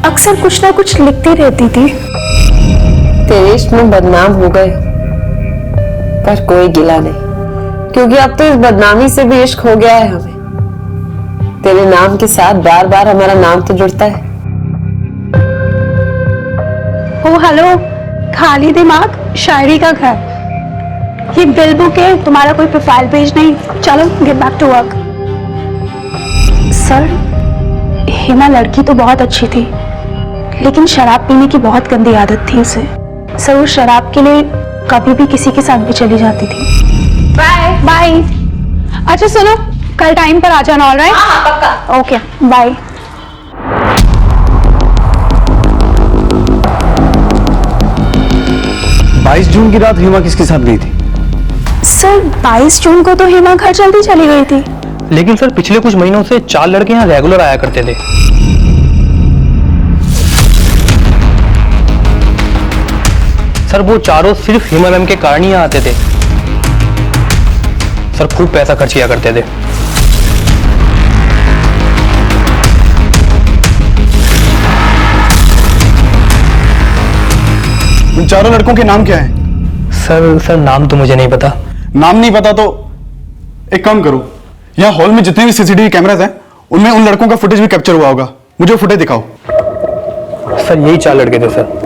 अक्सर कुछ ना कुछ लिखती रहती थी। तेरे इश्क में बदनाम हो गए पर कोई गिला नहीं, क्योंकि अब तो इस बदनामी से भी इश्क हो गया है हमें। तेरे नाम के साथ बार बार हमारा नाम तो जुड़ता है। ओ हेलो, खाली दिमाग शायरी का घर। ये बिल बुक है, तुम्हारा कोई प्रोफाइल पेज नहीं। चलो get back to work. Sir Hema लड़की तो बहुत अच्छी थी, लेकिन शराब पीने की बहुत गंदी आदत थी उसे। सर वो शराब के लिए कभी भी किसी के साथ भी चली जाती थी। Bye bye. अच्छा सुनो, कल टाइम पर आ जाना। ऑलराइट? हाँ पक्का। Okay bye. बाईस जून की रात हेमा किसके साथ गई थी? सर 22 जून को तो हेमा घर जल्दी चली गई थी। लेकिन सर पिछले कुछ महीनों से 4 लड़के यहाँ रेगुलर आया करते थे। सर वो चारों सिर्फ हेमा मैम के कारण ही आते थे। सर खूब पैसा खर्च किया करते थे। उन चारों लड़कों के नाम क्या हैं? सर नाम तो मुझे नहीं पता। नाम नहीं पता तो एक काम करो, यहाँ हॉल में जितने भी सीसीटीवी कैमरास हैं उनमें उन लड़कों का फुटेज भी कैप्चर हुआ होगा। मुझे फुटेज दिखाओ। सर यही 4 लड़के थे सर।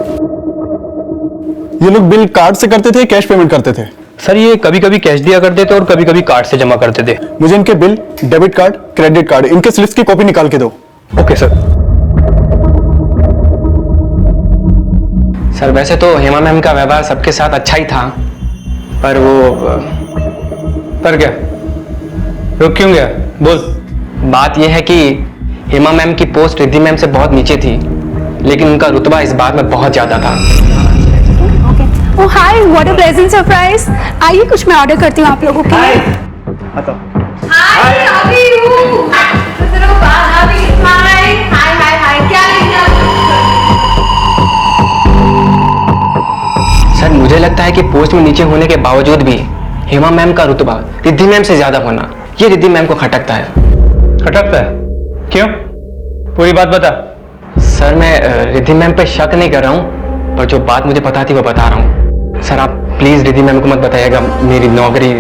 ये लोग बिल कार्ड से करते थे, कैश पेमेंट करते थे? सर ये कभी कभी कैश दिया करते थे और कभी कभी कार्ड से जमा करते थे। मुझे इनके bill, debit card, credit card, इनके स्लिप्स की कॉपी निकाल के दो। Okay sir. सर वैसे तो हेमा मैम का व्यवहार सबके साथ अच्छा ही था, पर क्या रुक क्यों गया? बोल। बात यह है कि हेमा मैम की पोस्ट रिद्धि मैम से बहुत नीचे थी, लेकिन उनका रुतबा इस बात में बहुत ज्यादा था। ओह हाय, व्हाट अ प्लेजेंट सरप्राइज। आइए कुछ मैं ऑर्डर करती हूँ आप लोगों के लिए। हाय अभी हूँ। हाय क्या लेंगे आप? सर मुझे लगता है कि पोस्ट में नीचे होने के बावजूद भी हेमा मैम का रुतबा रिद्धि मैम से ज्यादा होना, ये रिद्धि मैम को खटकता है। खटकता है? क्यों? पूरी बात बता। सर मैं रिद्धि मैम पे शक नहीं कर रहा हूँ, पर जो बात मुझे पता थी वो बता रहा हूँ। सर आप प्लीज रिद्धि मैम को मत बताइएगा मेरी नौकरी।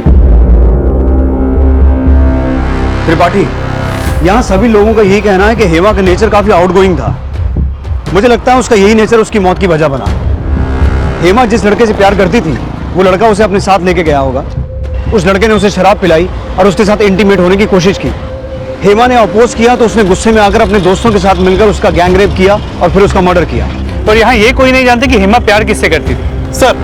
त्रिपाठी, यहाँ सभी लोगों का यही कहना है कि हेमा का नेचर काफी आउटगोइंग था। मुझे लगता है उसका यही नेचर उसकी मौत की वजह बना। हेमा जिस लड़के से प्यार करती थी वो लड़का उसे अपने साथ लेके गया होगा। उस लड़के ने उसे शराब पिलाई और उसके साथ इंटीमेट होने की कोशिश की। हेमा ने अपोज किया तो उसने गुस्से में आकर अपने दोस्तों के साथ मिलकर उसका गैंग रेप किया और फिर उसका मर्डर किया। पर यहाँ ये कोई नहीं जानते कि हेमा प्यार किससे करती थी। सर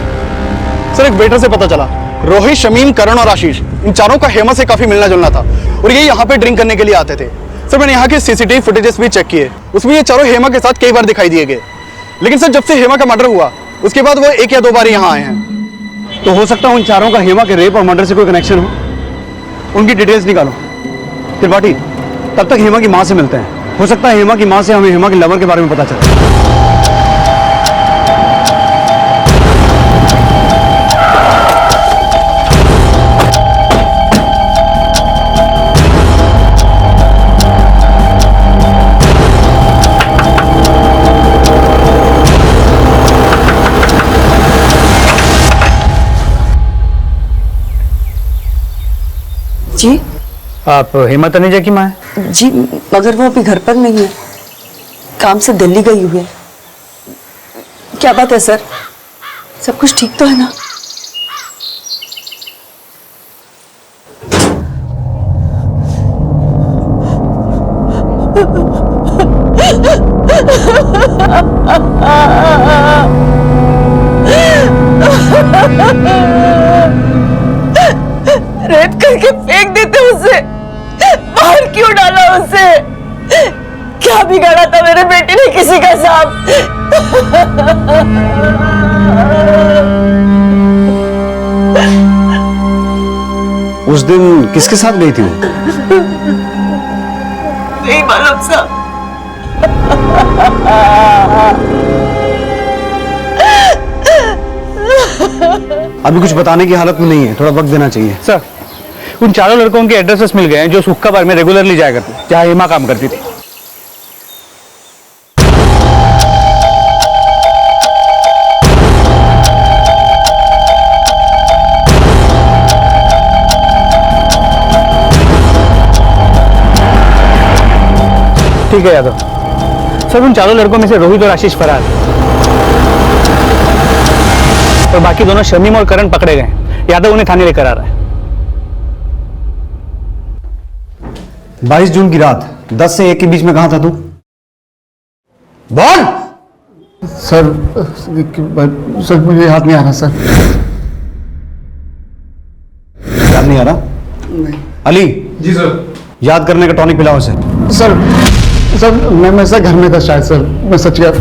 एक वेटर से पता चला रोहित, शमीम, करण और आशीष, इन चारों का हेमा से काफी मिलना जुलना था और ये यहाँ पे ड्रिंक करने के लिए आते थे। सर मैंने यहाँ के सीसीटीवी फुटेजेस भी चेक किए, उसमें ये चारों हेमा के साथ कई बार दिखाई दिए गए। लेकिन सर जब से हेमा का मर्डर हुआ उसके बाद वो 1 या 2 बार यहाँ आए हैं। तो हो सकता है उन चारों का हेमा के रेप और मर्डर से कोई कनेक्शन हो। उनकी डिटेल्स निकालो। त्रिपाठी, तब तक हेमा की माँ से मिलते हैं। हो सकता है हेमा की माँ से हमें हेमा के लवर के बारे में पता चले। जी आप हेमा तनेजा की माँ है? जी मगर वो अभी घर पर नहीं है, काम से दिल्ली गई हुई है। क्या बात है सर, सब कुछ ठीक तो है ना? रेप करके फेंक देते उसे, बाहर क्यों डाला उसे? क्या बिगाड़ा था मेरे बेटे ने किसी का साथ? उस दिन किसके साथ गई थी वो? नहीं मालूम साहब। अभी कुछ बताने की हालत में नहीं है, थोड़ा वक्त देना चाहिए। सर, उन चारों लड़कों के एड्रेसेस मिल गए हैं जो सुक्का बार में रेगुलरली जाया करते, जहां हेमा काम करती थी। ठीक है यादव। सर, उन चारों लड़कों में से रोहित और आशीष फरार और बाकी दोनों शमीम और करण पकड़े गए। यादव उन्हें थाने लेकर आ रहा है। 22 जून की रात 10 से 1 के बीच में कहां था तू? बोल। सर मुझे याद नहीं आ रहा सर। याद नहीं आ रहा? नहीं। अली। जी सर। याद करने का टॉनिक पिलाओ उसे। सर मैं सर घर में था शायद सर, मैं सच गया।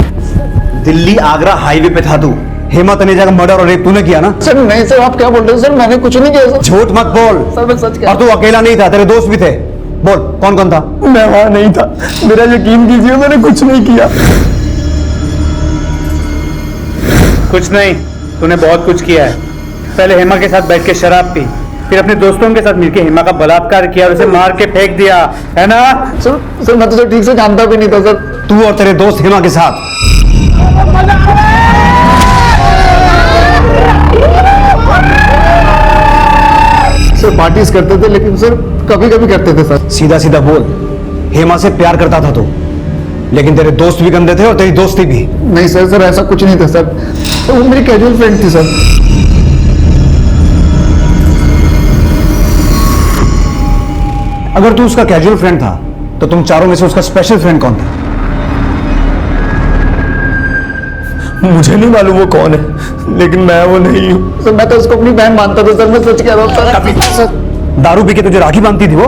दिल्ली आगरा हाईवे पे था तू। हेमा तनेजा का मर्डर और रेप तूने किया ना? सर नहीं सर, आप क्या बोल रहे हो सर? मैंने कुछ नहीं किया सर। झूठ मत बोल। सर मैं सच कह। और तू अकेला नहीं था, तेरे दोस्त भी थे। बोल कौन कौन था? मैं वहां नहीं था, मेरा यकीन कीजिए, मैंने कुछ नहीं किया। कुछ नहीं, तूने बहुत कुछ किया है। पहले हेमा के साथ बैठ के शराब पी, फिर अपने दोस्तों के साथ मिलकर हेमा का बलात्कार किया और उसे मार के फेंक दिया, है ना? सर मैं तो सर ठीक से जानता भी नहीं था सर। तू और तेरे दोस्त हेमा के साथ सर पार्टीज करते थे, लेकिन सर कभी कभी करते थे सर। सीधा सीधा बोल, हेमा से प्यार करता था तू, लेकिन तेरे दोस्त भी गंदे थे और तेरी दोस्ती भी। नहीं सर ऐसा कुछ नहीं था सर, तो वो मेरी कैजुअल फ्रेंड थी सर। अगर तू उसका कैजुअल फ्रेंड था तो तुम चारों में से उसका स्पेशल फ्रेंड कौन था? मुझे नहीं मालूम वो कौन है, लेकिन मैं वो नहीं हूँ सर। मैं तो उसको अपनी बहन मानता था सर, मैं सच कह रहा हूँ सर। दारू पी के तुझे राखी बांधती थी वो?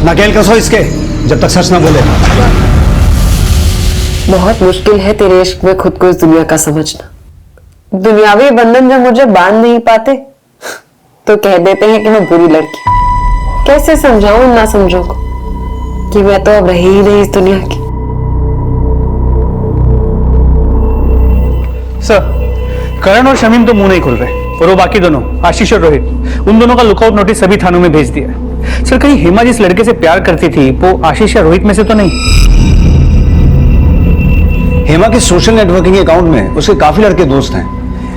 नकेल कसो इसके जब तक सच ना बोले। बहुत मुश्किल है तेरे इश्क में खुद को इस दुनिया का समझना। दुनियावी बंधन जब मुझे बांध नहीं पाते तो कह देते हैं कि मैं बुरी लड़की। कैसे समझाऊं इन नासमझों को कि मैं तो अब रही ही नहीं इस दुनिया की। सर, करण और शमीम तो मुंह नहीं खोल रहे, और वो बाकी दोनों आशीष और रोहित, उन दोनों का लुकआउट नोटिस सभी थानों में भेज दिया है। सर, कहीं हेमा जिस लड़के से प्यार करती थी वो आशीष या रोहित में से तो नहीं? हेमा के सोशल नेटवर्किंग अकाउंट में उसके काफी लड़के दोस्त हैं,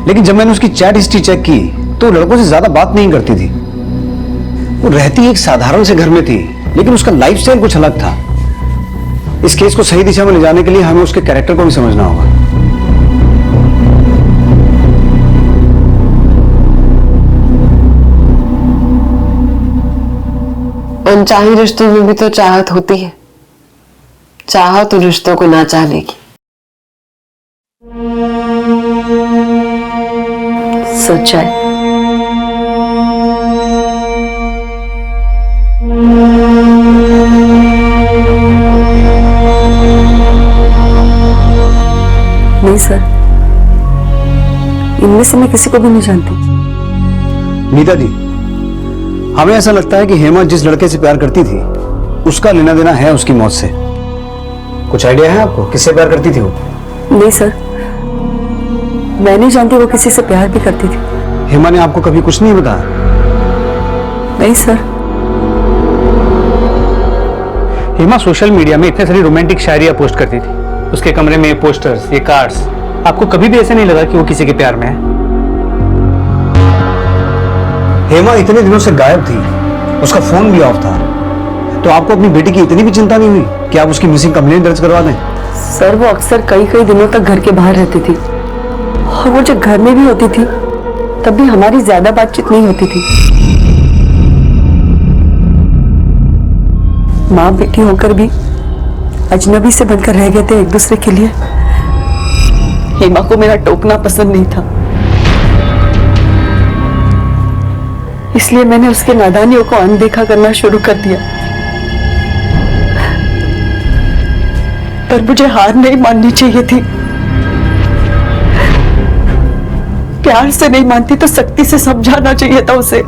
लेकिन जब मैंने उसकी चैट हिस्ट्री चेक की तो लड़कों से ज्यादा बात नहीं करती थी। वो रहती एक साधारण से घर में थी, लेकिन उसका लाइफस्टाइल कुछ अलग था। इस केस को सही दिशा में ले जाने के लिए हमें उसके कैरेक्टर को भी समझना होगा। अनचाही रिश्तों में भी तो चाहत होती है, चाहत उन रिश्तों को ना चाहने की। सच्चाई नहीं सर, इनमें से मैं किसी को भी नहीं जानती। नीता जी, हमें ऐसा लगता है कि हेमा जिस लड़के से प्यार करती थी उसका लेना देना है उसकी मौत से। कुछ आइडिया है आपको किससे प्यार करती थी वो? नहीं सर, मैं नहीं जानती वो किसी से प्यार भी करती थी। हेमा ने आपको कभी कुछ नहीं बताया? नहीं सर। हेमा सोशल मीडिया में इतने सारी रोमांटिक शायरियां पोस्ट करती थी, उसके कमरे में पोस्टर्स, ये कार्ड्स। आपको कभी भी ऐसा नहीं लगा कि वो किसी के प्यार में है? हेमा इतने दिनों से गायब थी, उसका फोन भी ऑफ था, तो आपको अपनी बेटी की इतनी भी चिंता नहीं हुई कि आप उसकी मिसिंग कंप्लेंट दर्ज करवा दें? सर, वो अक्सर कई कई दिनों तक घर के बाहर रहती थी, और वो जब घर में भी होती थी तब भी हमारी ज्यादा बातचीत नहीं होती थी। माँ बेटी होकर भी अजनबी से बनकर रह गए थे एक दूसरे के लिए। हेमा को मेरा टोकना पसंद नहीं था, इसलिए मैंने उसके नादानियों को अनदेखा करना शुरू कर दिया। पर मुझे हार नहीं माननी चाहिए थी। प्यार से नहीं मानती तो सख्ती से समझाना चाहिए था उसे।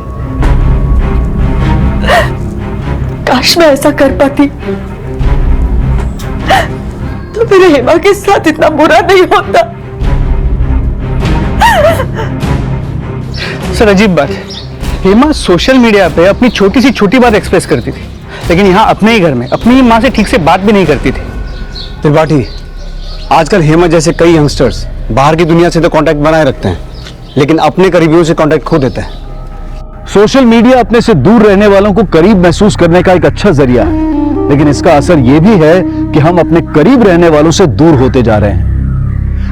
काश मैं ऐसा कर पाती तो मेरे हेमा के साथ इतना बुरा नहीं होता। सर अजीब बात है, हेमा सोशल मीडिया पे अपनी छोटी सी छोटी बात एक्सप्रेस करती थी, लेकिन यहाँ अपने ही घर में अपनी माँ से ठीक से बात भी नहीं करती थी। त्रिपाठी, आजकल हेमा जैसे कई यंगस्टर्स बाहर की दुनिया से तो कांटेक्ट बनाए रखते हैं, लेकिन अपने करीबियों से कांटेक्ट खो देते हैं। सोशल मीडिया अपने से दूर रहने वालों को करीब महसूस करने का एक अच्छा जरिया है, लेकिन इसका असर यह भी है कि हम अपने करीब रहने वालों से दूर होते जा रहे हैं।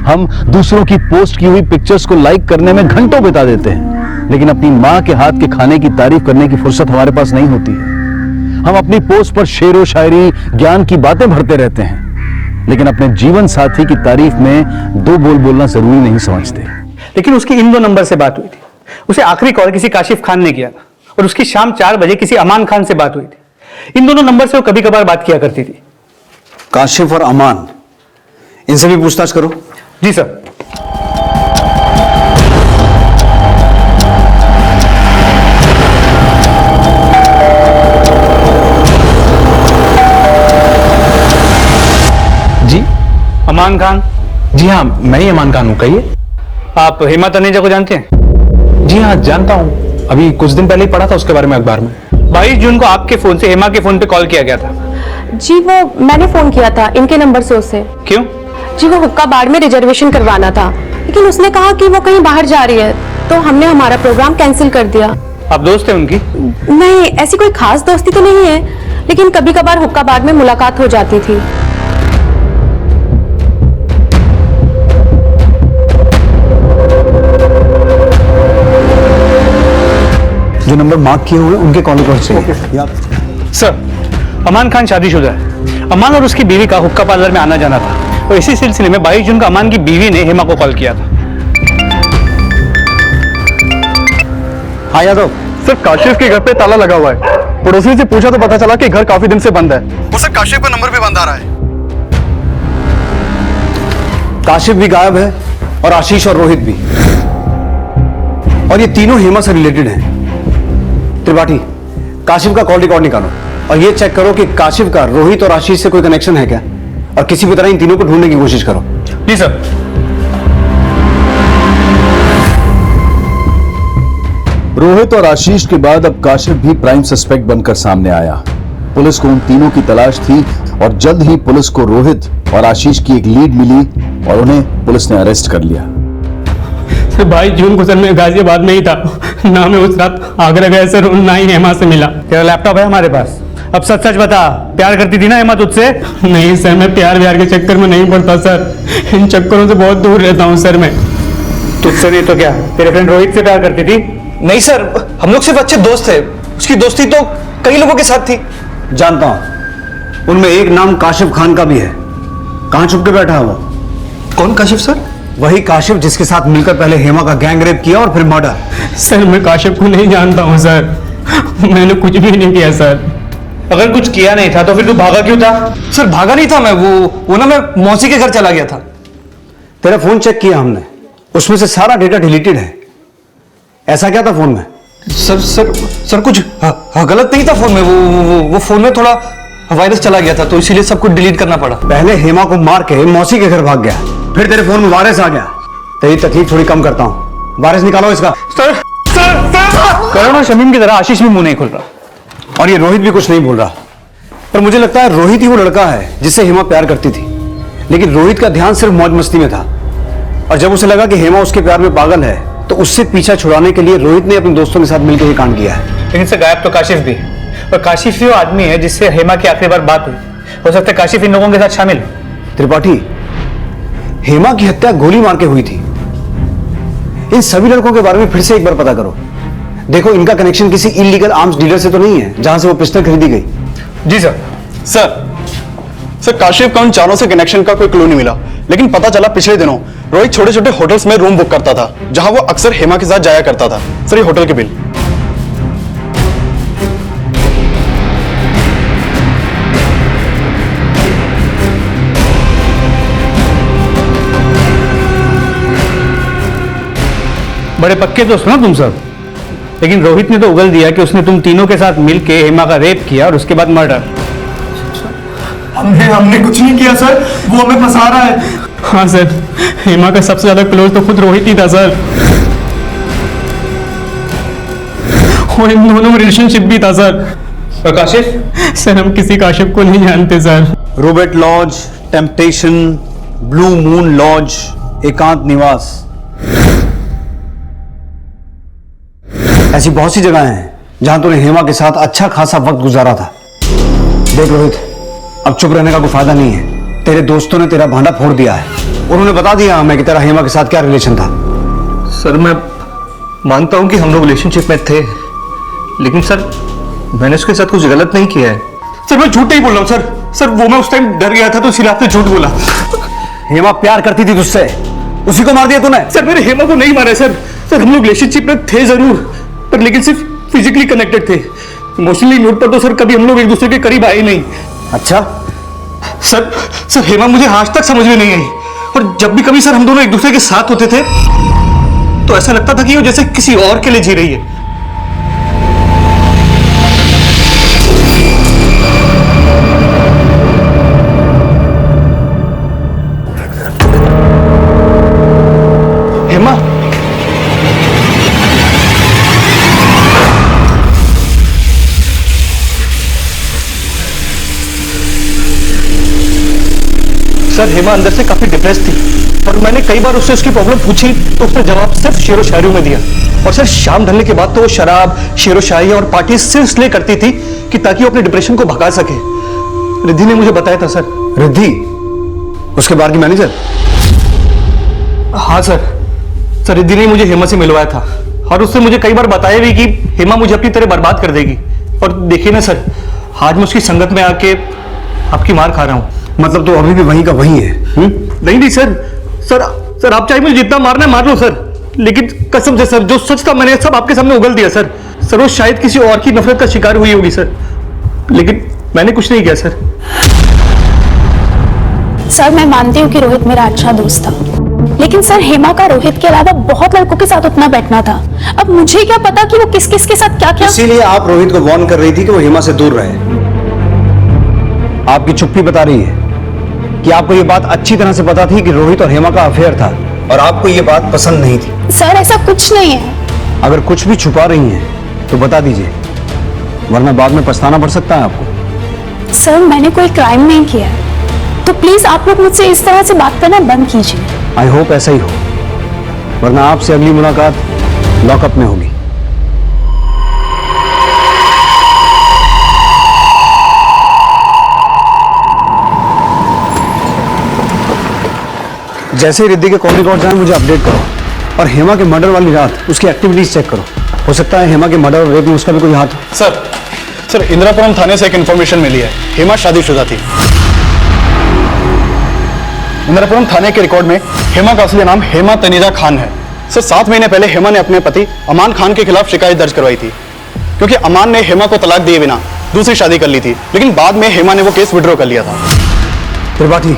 हम दूसरों की पोस्ट की हुई पिक्चर्स को लाइक करने में घंटों बिता देते हैं, लेकिन अपनी माँ के हाथ के खाने की तारीफ करने की फुर्सत हमारे पास नहीं होती है। हम अपनी पोस्ट पर शेरो शायरी, ज्ञान की बातें भरते रहते हैं, लेकिन अपने जीवन साथी की तारीफ में दो बोल बोलना जरूरी नहीं समझते। लेकिन उसकी इन 2 नंबर से बात हुई थी। उसे आखिरी कॉल किसी काशिफ खान ने किया था और उसकी शाम 4 बजे किसी अमान खान से बात हुई थी। इन दोनों नंबर से वो कभी कभार बात किया करती थी। काशिफ और अमान, इनसे भी पूछताछ करो। जी सर। जी अमान खान? जी हाँ, मैं ही अमान खान हूँ। कहिए। आप हेमा तनेजा को जानते हैं? जी हाँ, जानता हूँ। अभी कुछ दिन पहले ही पढ़ा था उसके बारे में अखबार में। 22 जून को आपके फोन से हेमा के फोन पे कॉल किया गया था। जी वो मैंने फोन किया था इनके नंबर से उसे। क्यों? जी वो हुक्का बार में रिजर्वेशन करवाना था, लेकिन उसने कहा कि वो कहीं बाहर जा रही है, तो हमने हमारा प्रोग्राम कैंसिल कर दिया। आप दोस्त हैं उनकी? नहीं, ऐसी कोई खास दोस्ती तो नहीं है, लेकिन कभी कभार हुक्का बार में मुलाकात हो जाती थी। जो नंबर मार्क किए हुए उनके कॉल पर चाहिए। सर, अमान खान शादीशुदा है। अमान और उसकी बीवी का हुक्का पार्लर में आना जाना था, और इसी सिलसिले में 22 जून को अमान की बीवी ने हेमा को कॉल किया था। हाँ यादव सर, काशिफ के घर पे ताला लगा हुआ है। पड़ोसी से पूछा तो पता चला कि घर काफी दिन से बंद है। उसे काशिफ का नंबर भी बंद आ रहा है। काशिफ भी गायब है और आशीष और रोहित भी, और ये तीनों हेमा से रिलेटेड हैं। त्रिपाठी, काशिफ का कॉल रिकॉर्ड निकालो और ये चेक करो कि काशिफ का रोहित और आशीष से कोई कनेक्शन है क्या, और किसी भी तरह इन तीनों को ढूंढने की कोशिश करो। जी सर। रोहित और आशीष के बाद अब काशिफ भी प्राइम सस्पेक्ट बनकर सामने आया। पुलिस को उन तीनों की तलाश थी और जल्द ही पुलिस को रोहित और आशीष की एक लीड मिली और उन्हें पुलिस ने अरेस्ट कर लिया। 22 जून को सर मैं गाजियाबाद में ही था, ना मैं उस रात आगरा गया सर, ना ही हेमा से मिला। तेरा लैपटॉप है हमारे पास, अब सच सच बता, प्यार करती थी ना हेमा तुझसे? नहीं सर, मैं प्यार व्यार के चक्कर में नहीं पड़ता सर, इन चक्करों से बहुत दूर रहता हूँ सर मैं। तुझसे नहीं तो क्या तेरे फ्रेंड रोहित से प्यार करती थी? नहीं सर, हम लोग सिर्फ अच्छे दोस्त थे, उसकी दोस्ती तो कई लोगों के साथ थी। जानता हूं, उनमें एक नाम काशिफ खान का भी है। कहां छुप के बैठा है वो? कौन काशिफ सर? वही काशिफ जिसके साथ मिलकर पहले हेमा का गैंग रेप किया और फिर मर्डर। सर मैं काशिफ को नहीं जानता हूँ सर, मैंने कुछ भी नहीं किया सर। अगर कुछ किया नहीं था तो फिर तू भागा क्यों था? सर भागा नहीं था मैं, वो ना मैं मौसी के घर चला गया था। तेरा फोन चेक किया हमने, उसमें से सारा डेटा डिलीटेड है। ऐसा क्या था फोन में? सर कुछ गलत नहीं था फोन में, वो फोन में थोड़ा वायरस चला गया था, तो इसीलिए सब कुछ डिलीट करना पड़ा। पहले हेमा को मार के मौसी के घर भाग गया, फिर तेरे फोन में वायरस आ गया। तेरी तकलीफ थोड़ी कम करता हूं, वायरस निकालो इसका। सर करण और शमीम की तरह आशीष भी मुंह नहीं खोल रहा, और ये रोहित भी कुछ नहीं बोल रहा। पर मुझे लगता है रोहित ही वो लड़का है जिससे हेमा प्यार करती थी, लेकिन रोहित का ध्यान सिर्फ मौज मस्ती में था, और जब उसे लगा कि हेमा उसके प्यार में पागल है तो उससे पीछा छुड़ाने के लिए रोहित ने अपने दोस्तों के साथ मिलकर ये कांड किया है। लेकिन इससे गायब तो काशिफ भी, और काशिफ ही वो आदमी है जिससे हेमा की आखिरी बार बात हुई। हो सकता है काशिफ इन लोगों के साथ शामिल। त्रिपाठी, हेमा की हत्या गोली मार के हुई थी। इन सभी लड़कों के बारे में फिर से एक बार पता करो। देखो इनका कनेक्शन किसी इलीगल आर्म्स डीलर से तो नहीं है जहां से वो पिस्टल खरीदी गई। जी सर। सर सर काशिफ का उन चारों से कनेक्शन का कोई क्लू नहीं मिला, लेकिन पता चला पिछले दिनों रोहित छोटे छोटे होटल्स में रूम बुक करता था जहां वो अक्सर हेमा के साथ जाया करता था। सर ये होटल के बिल। बड़े पक्के दोस्त ना तुम सब, लेकिन रोहित ने तो उगल दिया कि उसने तुम तीनों के साथ मिलके हेमा का रेप किया और उसके बाद मर्डर। हमने कुछ नहीं किया सर, वो हमें फंसा रहा है। हाँ सर, हेमा का सबसे ज्यादा क्लोज तो खुद रोहित ही था सर, और इन दोनों में रिलेशनशिप भी था सर। और काशिफ? सर हम किसी काशिफ को नहीं जानते sir. Robert lodge, temptation, blue moon lodge, Ekant Niwas, ऐसी बहुत सी जगह हैं जहां तूने हेमा के साथ अच्छा खासा वक्त गुजारा था। देख रोहित, अब चुप रहने का कोई फायदा नहीं है। तेरे दोस्तों ने तेरा भांडा फोड़ दिया है, उन्होंने बता दिया हमें कि तेरा हेमा के साथ क्या रिलेशन था। सर मैं मानता हूं कि हम लोग रिलेशनशिप में थे, लेकिन सर मैंने उसके साथ कुछ गलत नहीं किया है। सर मैं झूठ नहीं बोल रहा हूं सर। सर वो मैं उस टाइम डर गया था तो इसीलिए आपने झूठ बोला। हेमा प्यार करती थी तुझसे, उसी को मार दिया तूने। सर मैंने हेमा को नहीं मारा सर। सर हम लोग रिलेशनशिप में थे जरूर, पर लेकिन सिर्फ फिजिकली कनेक्टेड थे। इमोशनली नोट पर तो सर कभी हम लोग एक दूसरे के करीब आए नहीं। अच्छा सर हेमा मुझे आज तक समझ में नहीं आई, और जब भी कभी सर हम दोनों एक दूसरे के साथ होते थे तो ऐसा लगता था कि वो जैसे किसी और के लिए जी रही है। हेमा, सर हेमा अंदर से काफी डिप्रेस थी, और मैंने कई बार उससे उसकी प्रॉब्लम पूछी तो उसने जवाब सिर्फ शेरो शायरी में दिया। और सर शाम ढलने के बाद तो वो शराब, शेरो शायरी और पार्टी सिर्फ इसलिए करती थी कि ताकि वो अपने डिप्रेशन को भगा सके। रिद्धि ने मुझे बताया था सर। रिद्धि? उसके बार की मैनेजर? हाँ सर। सर रिद्धि ने मुझे हेमा से मिलवाया था, और उसने मुझे कई बार बताया भी कि हेमा मुझे अपनी तरह बर्बाद कर देगी। और देखिए ना सर, आज मैं उसकी संगत में आके आपकी मार खा रहा हूँ। मतलब तो अभी भी वहीं का वहीं है? नहीं सर। सर आप चाहे मुझे जितना मारना है मार लो सर, लेकिन कसम से सर जो सच था मैंने सब आपके सामने उगल दिया सर। सर वो शायद किसी और की नफरत का शिकार हुई होगी सर, लेकिन मैंने कुछ नहीं किया सर। सर मैं मानती हूँ कि रोहित मेरा अच्छा दोस्त था, लेकिन सर हेमा का रोहित के अलावा बहुत लड़कों के साथ उतना बैठना था। अब मुझे क्या पता कि वो किस किस के साथ क्या क्या। इसीलिए आप रोहित को वार्न कर रही थी कि वो हेमा से दूर रहे। आपकी चुप्पी बता रही है कि आपको ये बात अच्छी तरह से पता थी कि रोहित और हेमा का अफेयर था, और आपको ये बात पसंद नहीं थी। सर ऐसा कुछ नहीं है। अगर कुछ भी छुपा रही हैं तो बता दीजिए, वरना बाद में पछताना पड़ सकता है आपको। सर मैंने कोई क्राइम नहीं किया है, तो प्लीज आप लोग मुझसे इस तरह से बात करना बंद कीजिए। आई होप ऐसा ही हो, वरना आपसे अगली मुलाकात लॉकअप में होगी। जैसे ही रिद्धि के कॉल रिकॉर्ड जाए मुझे अपडेट करो, और हेमा के मर्डर वाली रात उसकी एक्टिविटीज चेक करो। हो सकता है हेमा के मर्डर और रेप में उसका भी कोई हाथ हो। सर इंदिरापुरम थाने से एक इन्फॉर्मेशन मिली है, हेमा शादीशुदा थी। इंदिरापुरम थाने के रिकॉर्ड में हेमा का असली नाम हेमा तनीजा खान है। सर 7 महीने पहले हेमा ने अपने पति अमान खान के खिलाफ शिकायत दर्ज करवाई थी, क्योंकि अमान ने हेमा को तलाक दिए बिना दूसरी शादी कर ली थी, लेकिन बाद में हेमा ने वो केस विड्रॉ कर लिया था। त्रिपाठी,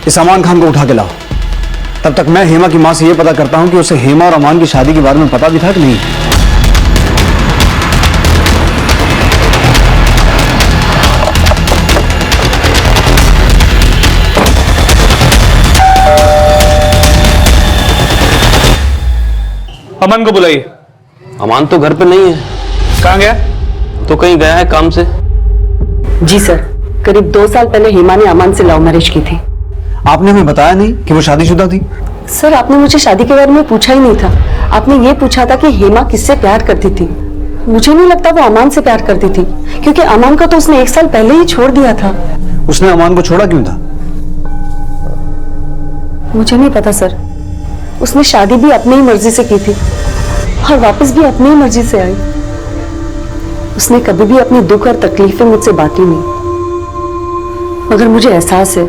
इस अमान खान को उठा के लाओ। तब तक मैं हेमा की मां से यह पता करता हूं कि उसे हेमा और अमान की शादी के बारे में पता भी था कि नहीं। अमान को बुलाइए। अमान तो घर पे नहीं है। कहाँ गया? तो कहीं गया है काम से। जी सर, करीब 2 साल पहले हेमा ने अमान से लव मैरिज की थी। आपने हमें बताया नहीं कि वो शादीशुदा थी? सर आपने मुझे शादी के बारे में पूछा ही नहीं था। आपने ये पूछा था कि हेमा किससे प्यार करती थी। मुझे नहीं लगता वो अमान से प्यार करती थी, क्योंकि अमान को तो उसने 1 साल पहले ही छोड़ दिया था। उसने अमान को छोड़ा क्यों था? मुझे नहीं पता सर। उसने शादी भी अपनी ही मर्जी से की थी और वापस भी अपनी ही मर्जी से आई। उसने कभी भी अपनी दुख और तकलीफें मुझसे बांटी नहीं। मगर मुझे एहसास है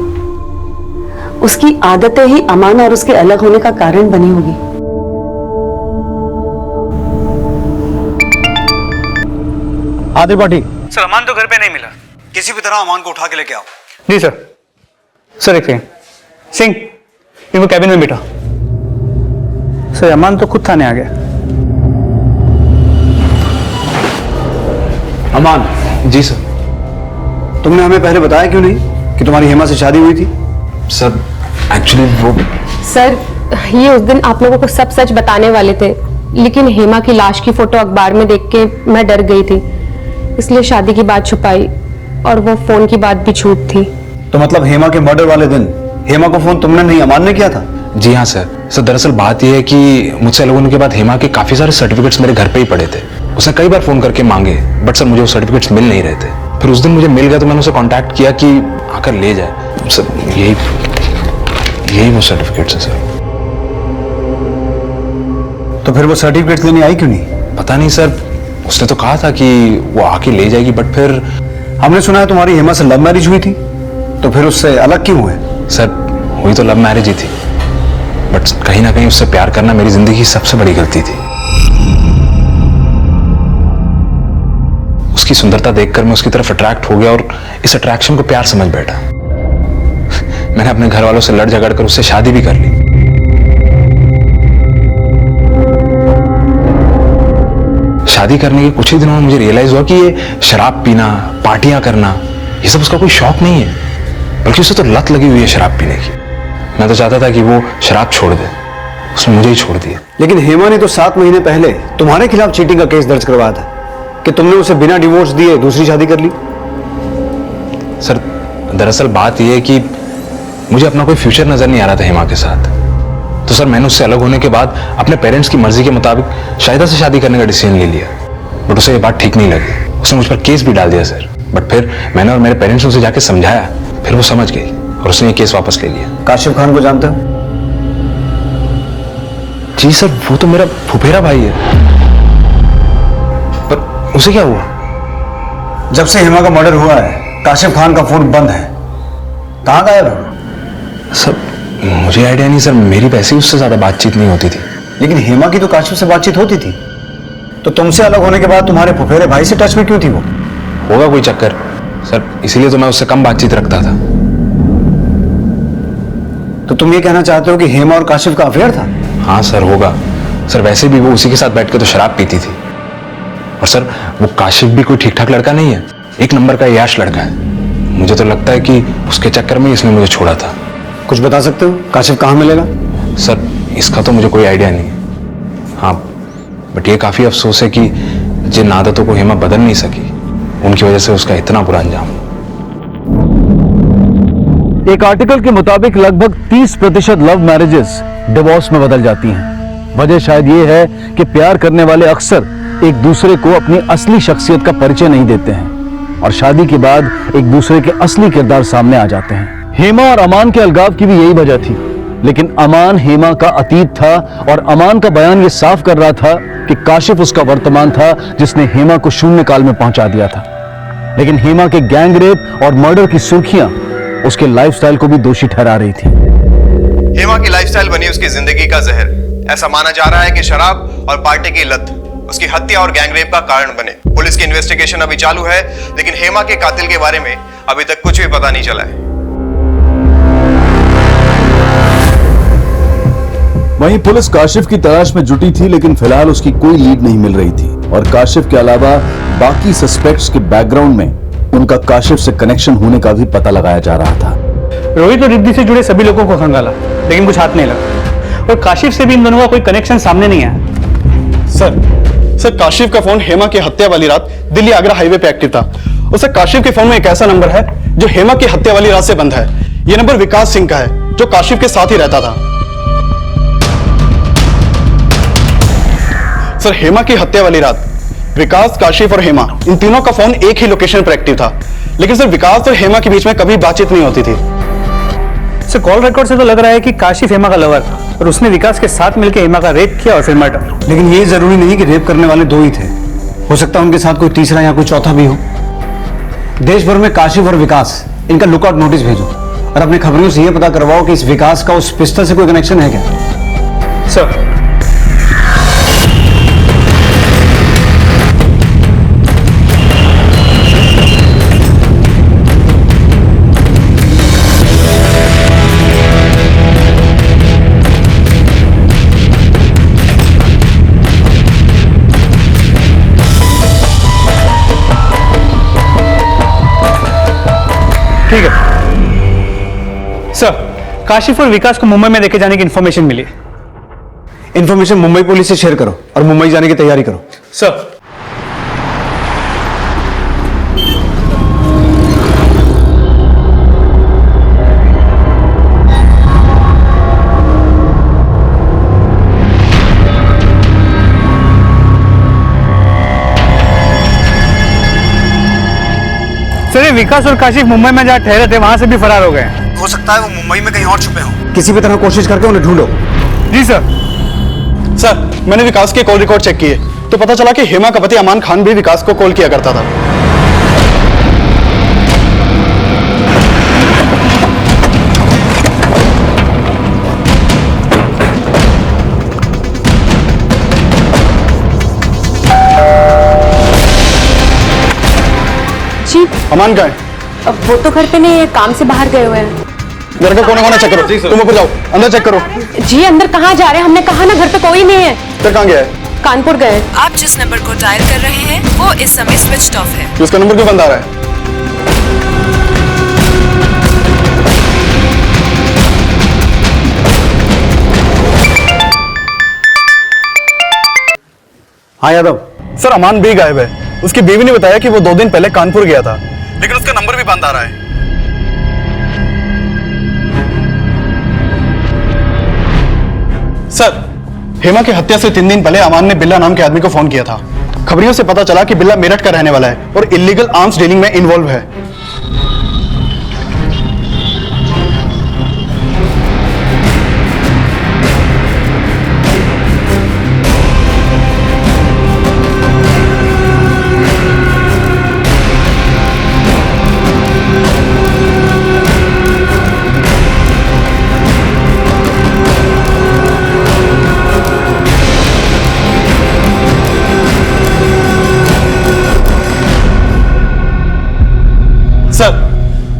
उसकी आदतें ही अमान और उसके अलग होने का कारण बनी होगी। आदिल पाठी। सर अमान तो घर पे नहीं मिला, किसी भी तरह अमान को उठा के लेके आओ। जी सर। सर एक सेकंड, सिंह इनको कैबिन में बिठा। सर अमान तो खुद थाने आ गया। अमान। जी सर। तुमने हमें पहले बताया क्यों नहीं कि तुम्हारी हेमा से शादी हुई थी? सर एक्चुअली वो सर ये उस दिन आप लोगों को सब सच बताने वाले थे, लेकिन हेमा की लाश की फोटो अखबार में देख के मैं डर गई थी, इसलिए शादी की बात छुपाई और वो फोन की बात भी झूठ थी। तो मतलब हेमा के मर्डर वाले दिन हेमा को फोन तुमने नहीं अमान ने किया था? जी हाँ सर। सर दरअसल बात यह है कि मुझसे अलग होने के बाद हेमा के काफी सारे सर्टिफिकेट्स मेरे घर पे ही पड़े थे। उसने कई बार फोन करके मांगे, बट सर मुझे वो सर्टिफिकेट्स मिल नहीं रहे थे। फिर उस दिन मुझे मिल गया तो मैंने उसे कांटेक्ट किया कि आकर ले जाए। सर यही वो सर्टिफिकेट्स हैं सर। तो फिर वो सर्टिफिकेट्स लेने आई क्यों नहीं? पता नहीं सर, उसने तो कहा था कि वो आके ले जाएगी, बट फिर हमने सुना है तुम्हारी हेमा से लव मैरिज हुई थी, तो फिर उससे अलग क्यों हुए? सर हुई तो लव मैरिज ही थी, बट कहीं ना कहीं उससे प्यार करना मेरी जिंदगी की सबसे बड़ी गलती थी। उसकी सुंदरता देखकर मैं उसकी तरफ अट्रैक्ट हो गया और इस अट्रैक्शन को प्यार समझ बैठा। मैंने अपने घर वालों से लड़ झगड़ कर उससे शादी भी कर ली। शादी करने के कुछ ही दिनों में मुझे रियलाइज हुआ कि ये शराब पीना, पार्टियां करना, ये सब उसका कोई शौक नहीं है, बल्कि उसे तो लत लगी हुई है शराब पीने की। मैं तो चाहता था कि वो शराब छोड़ दे, उसने मुझे ही छोड़ दिया। लेकिन हेमा ने तो 7 महीने पहले तुम्हारे खिलाफ चीटिंग का केस दर्ज करवाया था कि तुमने उसे बिना डिवोर्स दिए दूसरी शादी कर ली। सर दरअसल बात यह है कि मुझे अपना कोई फ्यूचर नजर नहीं आ रहा था हेमा के साथ, तो सर मैंने उससे अलग होने के बाद अपने पेरेंट्स की मर्जी के मुताबिक शाहिदा से शादी करने का डिसीजन ले लिया। बट उसे ये बात ठीक नहीं लगी, उसने मुझ पर केस भी डाल दिया सर। बट फिर मैंने और मेरे पेरेंट्स ने उसे जाके समझाया, फिर वो समझ गई और उसने ये केस वापस ले लिया। काशिफ खान को जानते हो? जी सर, वो तो मेरा फुफेरा भाई है। पर उसे क्या हुआ? जब से हेमा का मर्डर हुआ है काशिफ खान का फोन बंद है, कहाँ गायब है? सर मुझे आइडिया नहीं सर, मेरी वैसे ही उससे ज्यादा बातचीत नहीं होती थी। लेकिन हेमा की तो काशिफ से बातचीत होती थी, तो तुमसे अलग होने के बाद तुम्हारे फुफेरे भाई से टच में क्यों थी वो? होगा कोई चक्कर सर, इसीलिए तो मैं उससे कम बातचीत रखता था। तो तुम ये कहना चाहते हो कि हेमा और काशिफ का अफेयर था? हाँ सर होगा सर, वैसे भी वो उसी के साथ बैठ के तो शराब पीती थी। और सर वो काशिफ भी कोई ठीक ठाक लड़का नहीं है, एक नंबर का याश लड़का है। मुझे तो लगता है कि उसके चक्कर में इसने मुझे छोड़ा था। कुछ बता सकते हो काशिफ कहाँ मिलेगा? सर इसका तो मुझे कोई आइडिया नहीं है। हाँ बट ये काफी अफसोस है कि जिन आदतों को हेमा बदल नहीं सकी, उनकी वजह से उसका इतना बुरा अंजाम। एक आर्टिकल के मुताबिक लगभग 30% लव मैरिजेस डिवोर्स में बदल जाती हैं। वजह शायद ये है कि प्यार करने वाले अक्सर एक दूसरे को अपनी असली शख्सियत का परिचय नहीं देते हैं और शादी के बाद एक दूसरे के असली किरदार सामने आ जाते हैं। हेमा और अमान के अलगाव की भी यही वजह थी, लेकिन अमान हेमा का अतीत था और अमान का बयान ये साफ कर रहा था कि काशिफ उसका वर्तमान था जिसने हेमा को शून्य काल में पहुंचा दिया था। लेकिन हेमा के गैंग रेप और मर्डर की सुर्खियां उसके लाइफस्टाइल को भी दोषी ठहरा रही थी। हेमा की लाइफस्टाइल बनी उसकी जिंदगी का जहर। ऐसा माना जा रहा है कि शराब और पार्टी की लत उसकी हत्या और गैंगरेप का कारण बने। पुलिस की इन्वेस्टिगेशन अभी चालू है, लेकिन हेमा के कातिल के बारे में अभी तक कुछ भी पता नहीं चला है। वहीं पुलिस काशिफ की तलाश में जुटी थी, लेकिन फिलहाल उसकी कोई लीड नहीं मिल रही थी और काशिफ के अलावा बाकी सस्पेक्ट्स के बैकग्राउंड में उनका काशिफ से कनेक्शन होने का भी पता लगाया जा रहा था। रोहित और रिद्धि से जुड़े सभी लोगों को खंगाला, लेकिन कुछ हाथ नहीं लगा और काशिफ से भी इन दोनों का कोई कनेक्शन सामने नहीं आया। सर काशिफ का फोन हेमा की हत्या वाली रात दिल्ली आगरा हाईवे पे एक्टिव था। उसे काशिफ के फोन में एक ऐसा नंबर है जो हेमा की हत्या वाली रात से बंद है। यह नंबर विकास सिंह का है जो काशिफ के साथ ही रहता था। सर हेमा की हत्या वाली रात विकास, काशिफ और हेमा इन तीनों का फोन एक ही लोकेशन पर एक्टिव था, लेकिन सर विकास और हेमा के बीच में कभी बातचीत नहीं होती थी। सर कॉल रिकॉर्ड से तो लग रहा है कि काशिफ हेमा का लवर था और उसने विकास के साथ मिलकर हेमा का रेप किया और फिर मर्डर। लेकिन ये जरूरी नहीं कि रेप करने वाले 2 ही थे, हो सकता है उनके साथ कोई तीसरा या कोई चौथा भी हो। देश भर में काशिफ और विकास इनका लुकआउट नोटिस भेजो और अपने खबरों से ये पता करवाओ कि इस विकास का उस पिस्टल से कोई कनेक्शन है क्या। सर ठीक है सर, काशिफ और विकास को मुंबई में लेके जाने की इंफॉर्मेशन मिली है। इंफॉर्मेशन मुंबई पुलिस से शेयर करो और मुंबई जाने की तैयारी करो। सर सर, ये विकास और काशिफ मुंबई में जहाँ ठहरे थे वहां से भी फरार हो गए। हो सकता है वो मुंबई में कहीं और छुपे हों। किसी भी तरह कोशिश करके उन्हें ढूंढो। जी सर। सर, मैंने विकास के कॉल रिकॉर्ड चेक किए तो पता चला कि हेमा का पति अमान खान भी विकास को कॉल किया करता था। जी अमान कहाँ है? अब वो तो घर पे नहीं है, काम से बाहर गए हुए हैं। घर का कोना कोना चेक करो। तुम ऊपर जाओ, अंदर चेक करो। जी अंदर कहाँ जा रहे हैं? हमने कहा ना घर पे कोई नहीं है। फिर कहाँ गया है? कानपुर गए। आप जिस नंबर को डायल कर रहे हैं वो इस समय स्विच्ड ऑफ है। उसका नंबर क्यों बंद आ रहा है? हाँ यादव। सर, अमान भी गायब है। उसकी बीवी ने बताया कि वो 2 दिन पहले कानपुर गया था, लेकिन उसका नंबर भी बंद आ रहा है। सर, हेमा की हत्या से 3 दिन पहले अमान ने बिल्ला नाम के आदमी को फोन किया था। खबरियों से पता चला कि बिल्ला मेरठ का रहने वाला है और इलीगल आर्म्स डीलिंग में इन्वॉल्व है।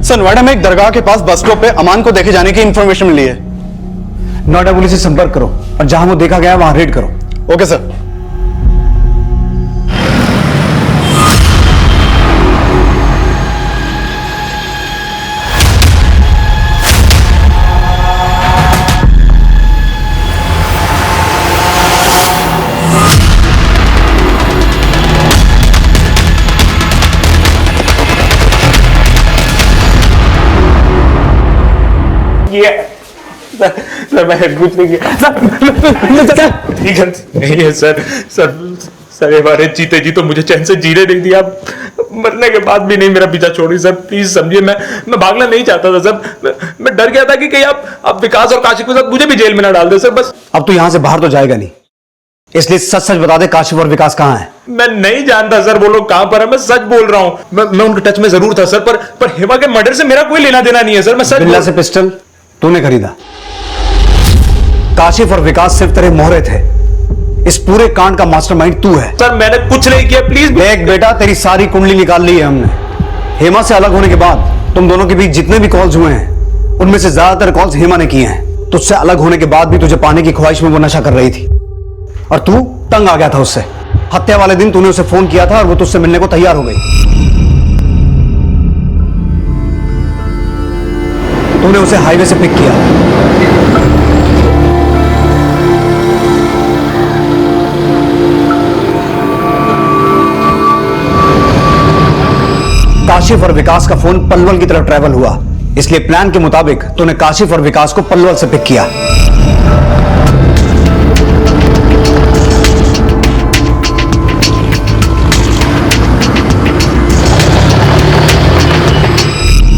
सर, नोएडा में एक दरगाह के पास बस स्टॉप पे अमान को देखे जाने की इंफॉर्मेशन मिली है। नोएडा पुलिस से संपर्क करो और जहां वो देखा गया वहां रेड करो। Okay sir. सर मैंने कुछ नहीं किया सर। ठीक है नहीं है सर। सर ये बारे जीते जी तो मुझे चैन से जीने नहीं दिया, मरने के बाद भी नहीं मेरा पीछा छोड़ी। सर प्लीज समझिए, मैं भागना नहीं चाहता था सर। मैं डर गया था कि कहीं आप विकास और काशिफ के साथ मुझे भी जेल में ना डाल दे सर। बस अब तू यहां से बाहर तो जाएगा नहीं, इसलिए सच सच बता दे काशिफ और विकास कहां है। मैं नहीं जानता सर वो लोग कहां पर है, मैं सच बोल रहा हूं। मैं उनके टच में जरूर था सर, पर हेमा के मर्डर से मेरा कोई लेना देना नहीं है सर। मैं सच बिल्ला से पिस्टल तूने खरीदा, काशिफ और विकास सिर्फ तेरे मोहरे थे। इस पूरे कांड का मास्टरमाइंड तू है। सर मैंने कुछ नहीं किया, प्लीज। देख बेटा, तेरी सारी कुंडली निकाल ली है हमने। हेमा से अलग होने के बाद तुम दोनों के बीच जितने भी कॉल्स हुए हैं उनमें से ज्यादातर कॉल्स हेमा ने किए हैं। तुझसे अलग होने के बाद भी तुझे पाने की ख्वाहिश में वो नशा कर रही थी और तू तंग आ गया था उससे। हत्या वाले दिन तूने उसे फोन किया था और वो तुझसे मिलने को तैयार हो गई। तूने उसे हाईवे से पिक किया। काशिफ और विकास का फोन पलवल की तरफ ट्रैवल हुआ, इसलिए प्लान के मुताबिक तूने काशिफ और विकास को पलवल से पिक किया।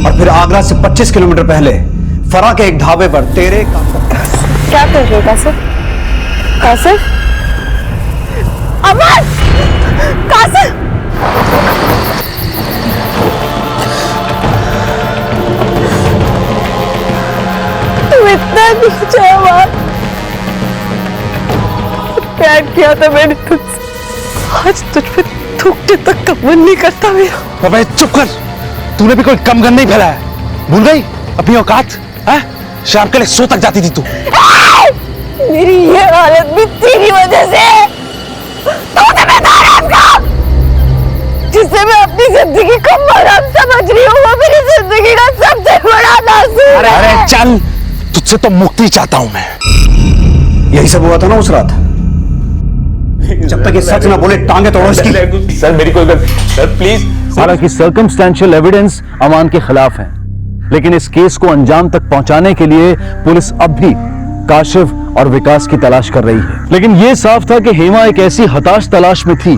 और फिर आगरा से 25 किलोमीटर पहले फरा के एक ढाबे पर तेरे क्या कर रहे हो कासिफ? कासिफ? अमन! कासिफ! नहीं चाहा माँ। प्यार किया था मैंने तुझसे, आज तुझ पे थूकने तक का मन नहीं करता मेरा। अबे चुप कर, तूने भी कोई कम गन नहीं फैलाया। भूल गई अपनी औकात? शाम के लिए सो तक जाती थी तू। मेरी ये हालत भी तेरी वजह से। जिसे मैं अपनी जिंदगी को मरहम समझ रही हूँ, वो मेरी जिंदगी का सबसे बड़ा नासूर है। अरे चल, तुझसे तो मुक्ति चाहता हूं मैं। यही सब हुआ था ना उस रात? जब तक ये सच ना बोले टांगे तोड़ो इसकी। सर मेरी कोई गलती, सर प्लीज। हालांकि सर्कमस्टेंशियल एविडेंस अमान के खिलाफ है, लेकिन इस केस को अंजाम तक पहुंचाने के लिए पुलिस अब भी काशिफ और विकास की तलाश कर रही है। लेकिन यह साफ था कि हेमा एक ऐसी हताश तलाश में थी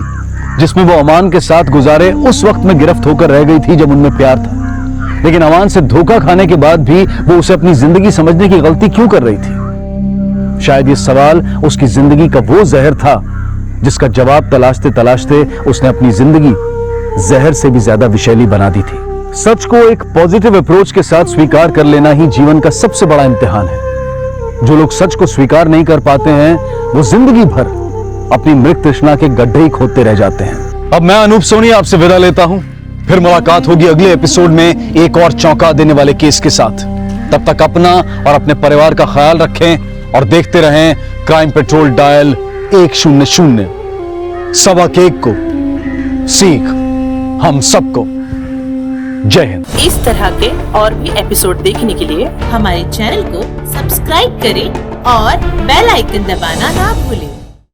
जिसमें वो अमान के साथ गुजारे उस वक्त में गिरफ्त होकर रह गई थी जब उनमें प्यार था। लेकिन अमान से धोखा खाने के बाद भी वो उसे अपनी जिंदगी समझने की गलती क्यों कर रही थी? शायद ये सवाल उसकी जिंदगी का वो जहर था जिसका जवाब तलाशते तलाशते उसने अपनी जिंदगी जहर से भी ज्यादा विषैली बना दी थी। सच को एक पॉजिटिव अप्रोच के साथ स्वीकार कर लेना ही जीवन का सबसे बड़ा इम्तिहान है। जो लोग सच को स्वीकार नहीं कर पाते हैं वो जिंदगी भर अपनी मृत तृष्णा के गड्ढे ही खोदते रह जाते हैं। अब मैं अनूप सोनी आपसे विदा लेता हूं, फिर मुलाकात होगी अगले एपिसोड में एक और चौंका देने वाले केस के साथ। तब तक अपना और अपने परिवार का ख्याल रखें और देखते रहें क्राइम पेट्रोल डायल 100। सबक एक को सीख हम सबको। जय हिंद। इस तरह के और भी एपिसोड देखने के लिए हमारे चैनल को सब्सक्राइब करें और बेल आइकन दबाना ना भूलें।